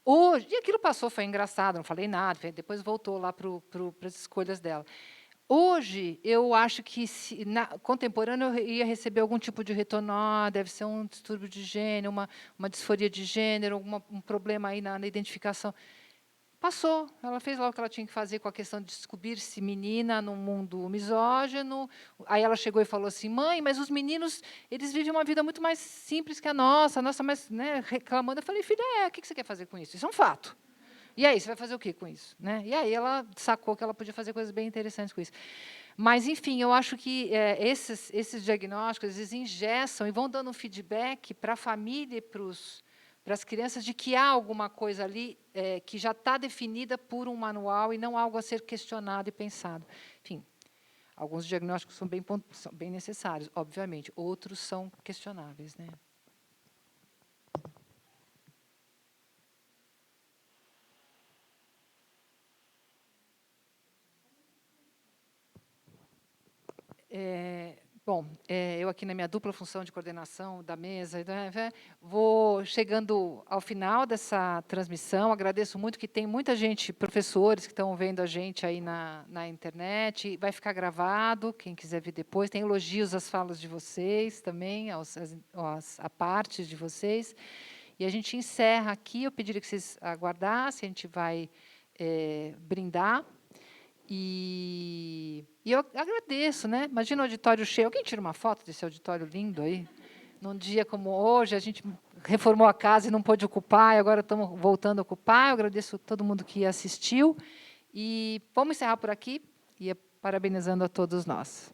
A: Hoje, e aquilo passou, foi engraçado, não falei nada. Depois voltou lá para as escolhas dela. Hoje, eu acho que, contemporâneo, eu ia receber algum tipo de retorno, deve ser um distúrbio de gênero, uma disforia de gênero, um problema aí na identificação. Passou, ela fez lá o que ela tinha que fazer com a questão de descobrir-se menina num mundo misógino. Aí ela chegou e falou assim, mãe, mas os meninos, eles vivem uma vida muito mais simples que a nossa mais, né, reclamando. Eu falei, filha, o que você quer fazer com isso? Isso é um fato. E aí, você vai fazer o quê com isso? Né? E aí ela sacou que ela podia fazer coisas bem interessantes com isso. Mas, enfim, eu acho que esses diagnósticos, eles engessam e vão dando um feedback para a família e para as crianças de que há alguma coisa ali que já está definida por um manual e não algo a ser questionado e pensado. Enfim, alguns diagnósticos são bem necessários, obviamente. Outros são questionáveis, né? Bom, eu aqui na minha dupla função de coordenação da mesa, vou chegando ao final dessa transmissão. Agradeço muito que tem muita gente, professores, que estão vendo a gente aí na internet. Vai ficar gravado, quem quiser ver depois. Tem elogios às falas de vocês também, à parte de vocês. E a gente encerra aqui. Eu pediria que vocês aguardassem, a gente vai brindar. E eu agradeço, né? Imagina o auditório cheio. Alguém tira uma foto desse auditório lindo aí? Num dia como hoje, a gente reformou a casa e não pôde ocupar, e agora estamos voltando a ocupar. Eu agradeço a todo mundo que assistiu. E vamos encerrar por aqui, e parabenizando a todos nós.